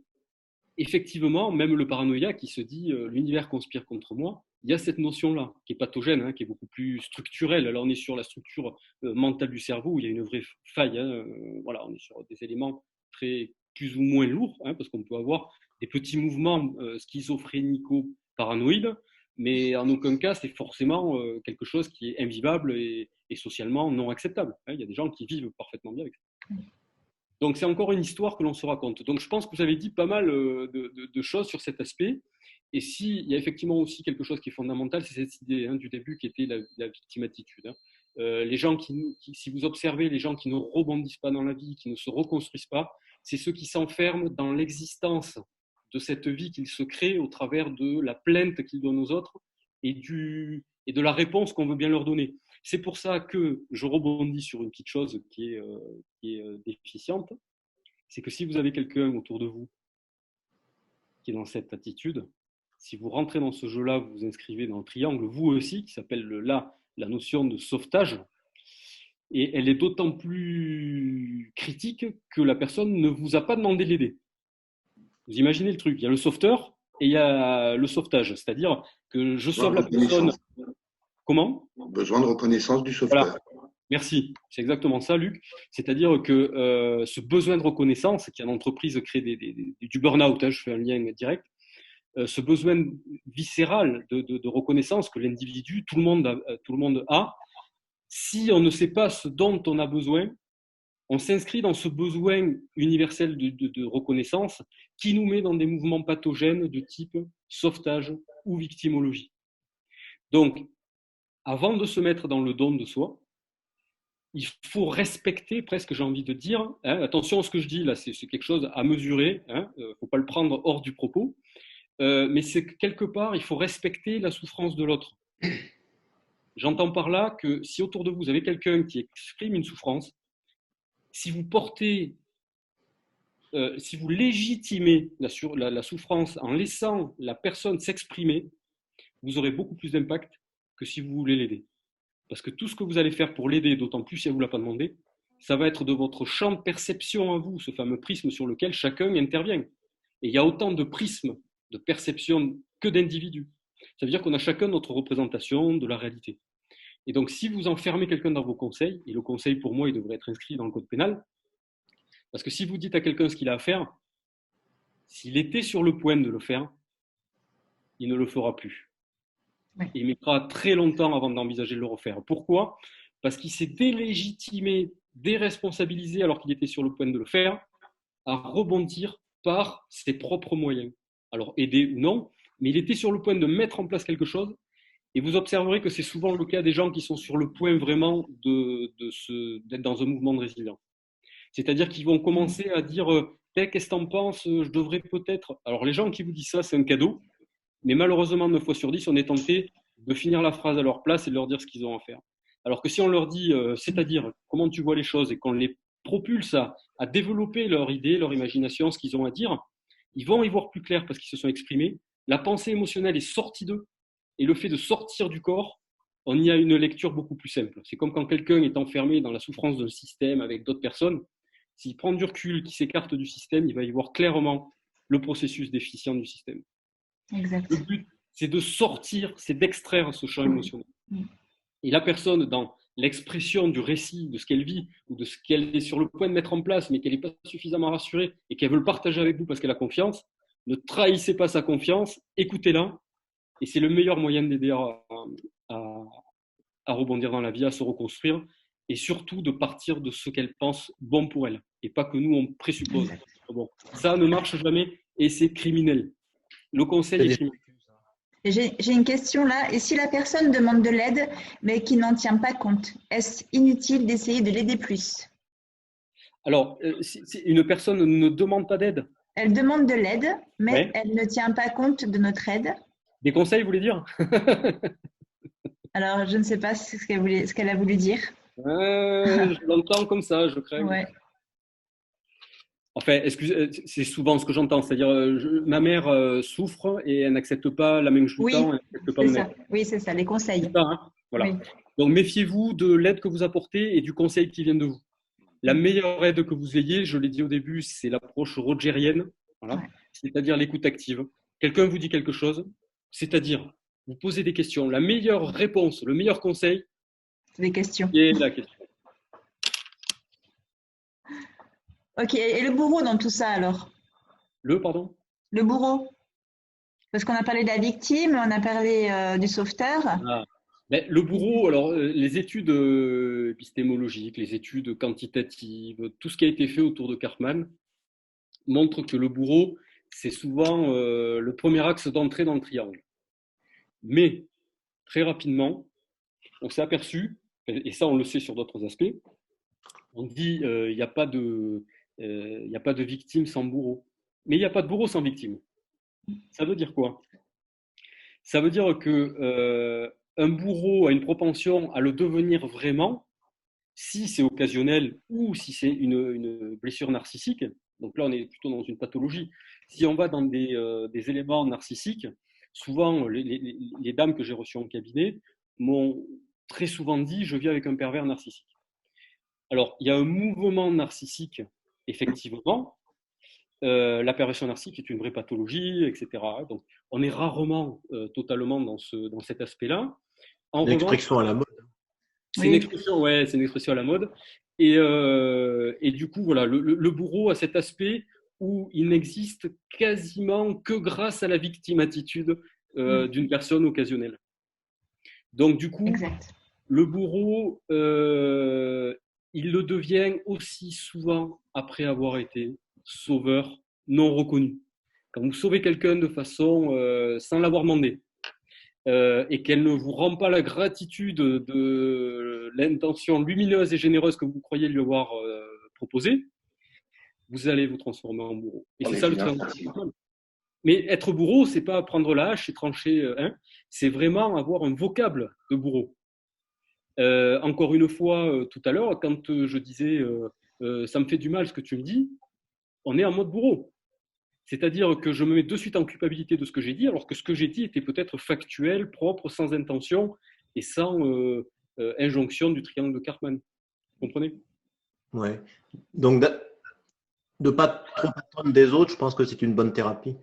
effectivement, même le paranoïa qui se dit l'univers conspire contre moi, il y a cette notion-là qui est pathogène, hein, qui est beaucoup plus structurelle. Là, on est sur la structure mentale du cerveau où il y a une vraie faille. Hein, voilà, on est sur des éléments très plus ou moins lourds, hein, parce qu'on peut avoir des petits mouvements schizophrénico-paranoïdes, mais en aucun cas, c'est forcément quelque chose qui est invivable et socialement non acceptable. Hein. Il y a des gens qui vivent parfaitement bien avec ça. Donc, c'est encore une histoire que l'on se raconte. Donc, je pense que vous avez dit pas mal de choses sur cet aspect. Et s'il y a effectivement aussi quelque chose qui est fondamental, c'est cette idée du début qui était la victime-attitude. Hein. Les gens si vous observez les gens qui ne rebondissent pas dans la vie, qui ne se reconstruisent pas, c'est ceux qui s'enferment dans l'existence de cette vie qu'ils se créent au travers de la plainte qu'ils donnent aux autres et de la réponse qu'on veut bien leur donner. C'est pour ça que je rebondis sur une petite chose qui est déficiente. C'est que si vous avez quelqu'un autour de vous qui est dans cette attitude, si vous rentrez dans ce jeu-là, vous vous inscrivez dans le triangle, vous aussi, qui s'appelle la notion de sauvetage, et elle est d'autant plus critique que la personne ne vous a pas demandé de l'aider. Vous imaginez le truc, il y a le sauveteur et il y a le sauvetage, c'est-à-dire que je sauve la personne. Comment ? Besoin de reconnaissance du sauveteur. Voilà. Merci, c'est exactement ça, Luc. C'est-à-dire que ce besoin de reconnaissance, qui en entreprise crée du burn-out, hein, je fais un lien direct, ce besoin viscéral de reconnaissance que l'individu, tout le monde a, si on ne sait pas ce dont on a besoin, on s'inscrit dans ce besoin universel de reconnaissance qui nous met dans des mouvements pathogènes de type sauvetage ou victimologie. Donc, avant de se mettre dans le don de soi, il faut respecter, presque j'ai envie de dire, hein, attention à ce que je dis là, c'est quelque chose à mesurer, hein, faut pas le prendre hors du propos, mais c'est que quelque part, il faut respecter la souffrance de l'autre. J'entends par là que si autour de vous, vous avez quelqu'un qui exprime une souffrance, si vous légitimez la souffrance en laissant la personne s'exprimer, vous aurez beaucoup plus d'impact que si vous voulez l'aider. Parce que tout ce que vous allez faire pour l'aider, d'autant plus si elle ne vous l'a pas demandé, ça va être de votre champ de perception à vous, ce fameux prisme sur lequel chacun intervient. Et il y a autant de prismes de perception que d'individus. Ça veut dire qu'on a chacun notre représentation de la réalité. Et donc, si vous enfermez quelqu'un dans vos conseils, et le conseil pour moi, il devrait être inscrit dans le code pénal, parce que si vous dites à quelqu'un ce qu'il a à faire, s'il était sur le point de le faire, il ne le fera plus. Oui. Il mettra très longtemps avant d'envisager de le refaire. Pourquoi ? Parce qu'il s'est délégitimé, déresponsabilisé alors qu'il était sur le point de le faire, à rebondir par ses propres moyens. Alors, aider ou non, mais il était sur le point de mettre en place quelque chose. Et vous observerez que c'est souvent le cas des gens qui sont sur le point vraiment d'être dans un mouvement de résilience. C'est-à-dire qu'ils vont commencer à dire qu'est-ce que t'en penses ? Je devrais peut-être. Alors, les gens qui vous disent ça, c'est un cadeau. Mais malheureusement, 9 fois sur 10, on est tenté de finir la phrase à leur place et de leur dire ce qu'ils ont à faire. Alors que si on leur dit, c'est-à-dire comment tu vois les choses et qu'on les propulse à développer leur idée, leur imagination, ce qu'ils ont à dire, ils vont y voir plus clair parce qu'ils se sont exprimés. La pensée émotionnelle est sortie d'eux. Et le fait de sortir du corps, on y a une lecture beaucoup plus simple. C'est comme quand quelqu'un est enfermé dans la souffrance d'un système avec d'autres personnes. S'il prend du recul, qu'il s'écarte du système, il va y voir clairement le processus déficient du système. Exact. Le but, c'est de sortir, c'est d'extraire ce champ émotionnel. Et la personne, dans l'expression du récit, de ce qu'elle vit, ou de ce qu'elle est sur le point de mettre en place, mais qu'elle n'est pas suffisamment rassurée, et qu'elle veut le partager avec vous parce qu'elle a confiance, ne trahissez pas sa confiance, écoutez-la, et c'est le meilleur moyen d'aider à rebondir dans la vie, à se reconstruire, et surtout de partir de ce qu'elle pense bon pour elle, et pas que nous, on présuppose. Bon, ça ne marche jamais, et c'est criminel. Le conseil est criminel. J'ai une question là. Et si la personne demande de l'aide, mais qui n'en tient pas compte, est-ce inutile d'essayer de l'aider plus ? Alors, si une personne ne demande pas d'aide. Elle demande de l'aide, mais elle ne tient pas compte de notre aide. Des conseils, vous voulez dire ? Alors, je ne sais pas ce qu'elle a voulu dire. Je l'entends comme ça, je crains. Ouais. Enfin, c'est souvent ce que j'entends, c'est-à-dire ma mère souffre et elle n'accepte pas la main que je lui tends, elle n'accepte pas mon aide. Oui, c'est ça, les conseils. C'est ça, hein, voilà. Oui. Donc, méfiez-vous de l'aide que vous apportez et du conseil qui vient de vous. La meilleure aide que vous ayez, je l'ai dit au début, c'est l'approche rogérienne, voilà, Ouais. c'est-à-dire l'écoute active. Quelqu'un vous dit quelque chose, c'est-à-dire vous posez des questions. La meilleure réponse, le meilleur conseil, C'est des questions. c'est la question. Ok, et le bourreau dans tout ça alors? Pardon? Le bourreau? Parce qu'on a parlé de la victime, on a parlé du sauveteur. Ah. Ben, le bourreau, alors les études épistémologiques, les études quantitatives, tout ce qui a été fait autour de Cartman montre que le bourreau, c'est souvent le premier axe d'entrée dans le triangle. Mais très rapidement, on s'est aperçu, et ça on le sait sur d'autres aspects, on dit il n'y a pas de victime sans bourreau. Mais il n'y a pas de bourreau sans victime. Ça veut dire quoi? Ça veut dire que un bourreau a une propension à le devenir vraiment si c'est occasionnel ou si c'est une blessure narcissique. Donc là, on est plutôt dans une pathologie. Si on va dans des éléments narcissiques, souvent, les dames que j'ai reçues en cabinet m'ont très souvent dit « je vis avec un pervers narcissique ». Alors, il y a un mouvement narcissique, effectivement. La perversion narcissique est une vraie pathologie, etc. Donc, on est rarement totalement dans cet aspect-là. En revanche, L'expression à la mode. c'est une expression, ouais, c'est une expression à la mode. Et du coup, voilà, le bourreau a cet aspect où il n'existe quasiment que grâce à la victime attitude d'une personne occasionnelle. Donc, du coup, Exact. le bourreau, il le devient aussi souvent après avoir été sauveur non reconnu. Quand vous sauvez quelqu'un de façon sans l'avoir demandé, et qu'elle ne vous rend pas la gratitude de l'intention lumineuse et généreuse que vous croyez lui avoir proposée, vous allez vous transformer en bourreau. Et c'est ça le triangle. Mais être bourreau, c'est pas prendre la hache et trancher, c'est vraiment avoir un vocable de bourreau. Encore une fois, tout à l'heure, quand je disais ça me fait du mal ce que tu me dis, on est en mode bourreau. C'est-à-dire que je me mets de suite en culpabilité de ce que j'ai dit, alors que ce que j'ai dit était peut-être factuel, propre, sans intention et sans injonction du triangle de Karpman. Vous comprenez? Ouais. Donc, de ne pas trop attendre des autres, je pense que c'est une bonne thérapie.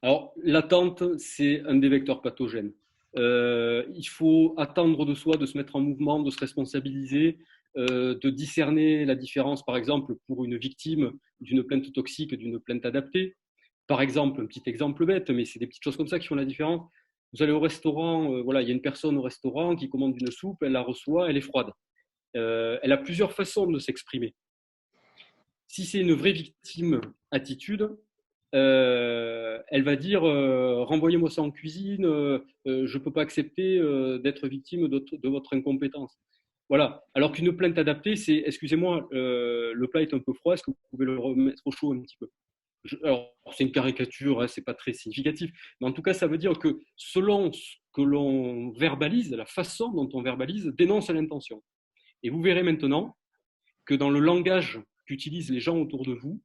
Alors, l'attente, c'est un des vecteurs pathogènes. Il faut attendre de soi, de se mettre en mouvement, de se responsabiliser, de discerner la différence, par exemple, pour une victime d'une plainte toxique et d'une plainte adaptée. Par exemple, un petit exemple bête, mais c'est des petites choses comme ça qui font la différence. Vous allez au restaurant, voilà, il y a une personne au restaurant qui commande une soupe, elle la reçoit, elle est froide. Elle a plusieurs façons de s'exprimer. Si c'est une vraie victime attitude, elle va dire renvoyez-moi ça en cuisine, je ne peux pas accepter d'être victime de votre incompétence. Voilà. Alors qu'une plainte adaptée, c'est excusez-moi, le plat est un peu froid, est-ce que vous pouvez le remettre au chaud un petit peu? Alors, c'est une caricature, hein, c'est pas très significatif, mais en tout cas, ça veut dire que selon ce que l'on verbalise, la façon dont on verbalise dénonce l'intention. Et vous verrez maintenant que dans le langage qu'utilisent les gens autour de vous,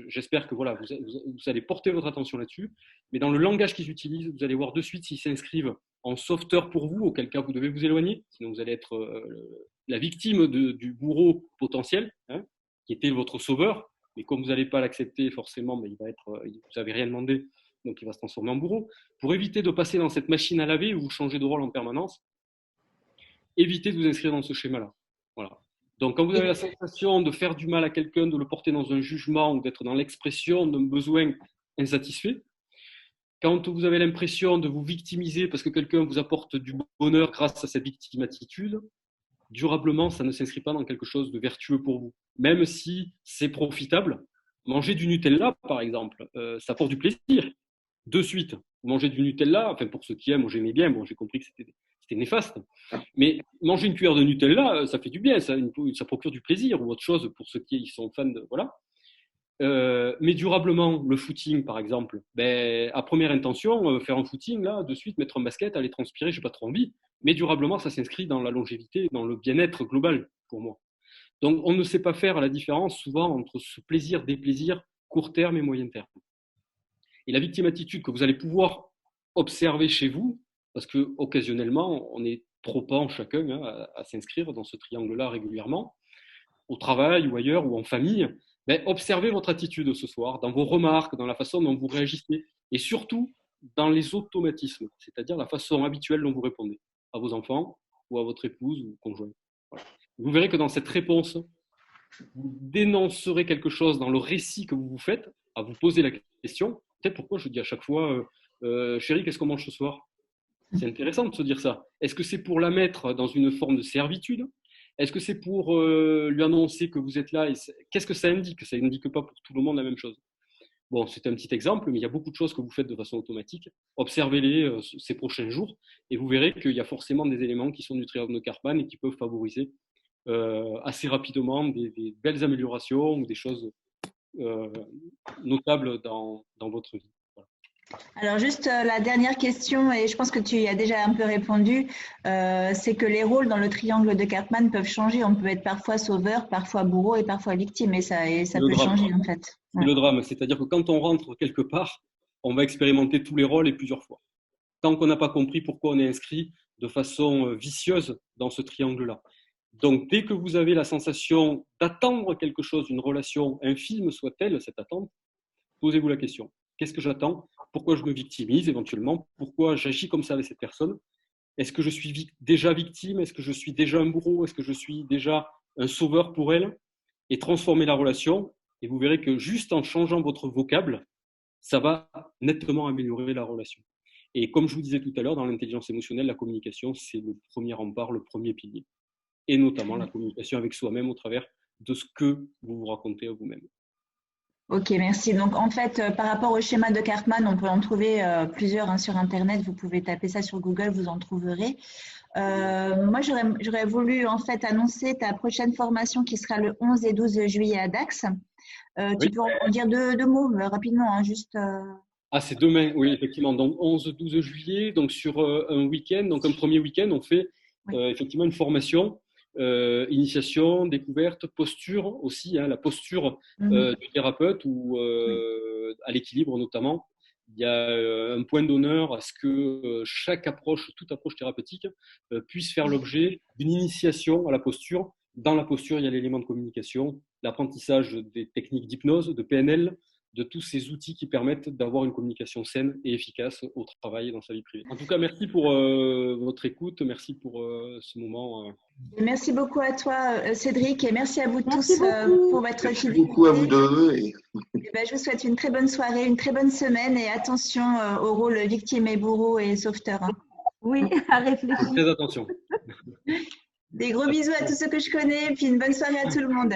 j'espère que voilà, vous allez porter votre attention là-dessus, mais dans le langage qu'ils utilisent, vous allez voir de suite s'ils s'inscrivent en sauveteur pour vous, auquel cas vous devez vous éloigner, sinon vous allez être la victime du bourreau potentiel, hein, qui était votre sauveur. Mais comme vous n'allez pas l'accepter forcément, mais vous n'avez rien demandé, donc il va se transformer en bourreau. Pour éviter de passer dans cette machine à laver où vous changez de rôle en permanence, évitez de vous inscrire dans ce schéma-là. Voilà. Donc quand vous avez la sensation de faire du mal à quelqu'un, de le porter dans un jugement ou d'être dans l'expression d'un besoin insatisfait, quand vous avez l'impression de vous victimiser parce que quelqu'un vous apporte du bonheur grâce à cette victime attitude, durablement, ça ne s'inscrit pas dans quelque chose de vertueux pour vous. Même si c'est profitable, manger du Nutella, par exemple, ça apporte du plaisir. De suite, manger du Nutella, enfin pour ceux qui aiment, moi j'aimais bien, bon j'ai compris que c'était néfaste, mais manger une cuillère de Nutella, ça fait du bien, ça procure du plaisir ou autre chose pour ceux qui sont fans de, voilà. Mais durablement, le footing, par exemple, à première intention, faire un footing, là, de suite, mettre un basket, aller transpirer, j'ai pas trop envie. Mais durablement, ça s'inscrit dans la longévité, dans le bien-être global, pour moi. Donc, on ne sait pas faire la différence, souvent, entre ce plaisir, déplaisir, court terme et moyen terme. Et la victime attitude que vous allez pouvoir observer chez vous, parce que occasionnellement, on est trop en chacun à s'inscrire dans ce triangle-là régulièrement, au travail ou ailleurs ou en famille. Observez votre attitude ce soir, dans vos remarques, dans la façon dont vous réagissez et surtout dans les automatismes, c'est-à-dire la façon habituelle dont vous répondez à vos enfants ou à votre épouse ou conjoint. Voilà. Vous verrez que dans cette réponse, vous dénoncerez quelque chose dans le récit que vous vous faites, à vous poser la question. Peut-être pourquoi je dis à chaque fois chérie, qu'est-ce qu'on mange ce soir? C'est intéressant de se dire ça. Est-ce que c'est pour la mettre dans une forme de servitude? Est-ce que c'est pour lui annoncer que vous êtes là? Qu'est-ce que ça indique? Ça n'indique pas pour tout le monde la même chose. Bon, c'est un petit exemple, mais il y a beaucoup de choses que vous faites de façon automatique. Observez-les ces prochains jours et vous verrez qu'il y a forcément des éléments qui sont du triangle de Karpman et qui peuvent favoriser assez rapidement des belles améliorations ou des choses notables dans votre vie. Voilà. Alors juste la dernière question, et je pense que tu y as déjà un peu répondu, c'est que les rôles dans le triangle de Karpman peuvent changer. On peut être parfois sauveur, parfois bourreau et parfois victime, et ça peut changer en fait. C'est le drame, c'est-à-dire que quand on rentre quelque part, on va expérimenter tous les rôles et plusieurs fois. Tant qu'on n'a pas compris pourquoi on est inscrit de façon vicieuse dans ce triangle-là. Donc, dès que vous avez la sensation d'attendre quelque chose, une relation infime soit-elle, cette attente, posez-vous la question. Qu'est-ce que j'attends? Pourquoi je me victimise éventuellement? Pourquoi j'agis comme ça avec cette personne? Est-ce que je suis déjà victime? Est-ce que je suis déjà un bourreau? Est-ce que je suis déjà un sauveur pour elle? Et transformer la relation. Et vous verrez que juste en changeant votre vocable, ça va nettement améliorer la relation. Et comme je vous disais tout à l'heure, dans l'intelligence émotionnelle, la communication, c'est le premier rempart, le premier pilier. Et notamment la communication avec soi-même au travers de ce que vous vous racontez à vous-même. Ok, merci. Donc, en fait, par rapport au schéma de Karpman, on peut en trouver plusieurs sur Internet. Vous pouvez taper ça sur Google, vous en trouverez. Moi, j'aurais voulu en fait annoncer ta prochaine formation qui sera le 11 et 12 juillet à Dax. Oui. Tu peux en dire deux mots rapidement, hein, juste. Ah, c'est demain, oui, effectivement. Donc, 11-12 juillet, donc sur un week-end, donc un premier week-end, on fait effectivement une formation. Initiation, découverte, posture aussi, hein, la posture du thérapeute ou à l'équilibre notamment. Il y a un point d'honneur à ce que chaque approche, toute approche thérapeutique puisse faire l'objet d'une initiation à la posture. Dans la posture, il y a l'élément de communication, l'apprentissage des techniques d'hypnose, de PNL, de tous ces outils qui permettent d'avoir une communication saine et efficace au travail et dans sa vie privée. En tout cas, merci pour votre écoute, merci pour ce moment. Merci beaucoup à toi, Cédric, et merci à vous tous pour votre fidélité. Merci beaucoup à vous deux. Je vous souhaite une très bonne soirée, une très bonne semaine et attention au rôle victime et bourreau et sauveteur. Hein. Oui, à réfléchir. Très attention. Des gros bisous à tous ceux que je connais et puis une bonne soirée à tout le monde.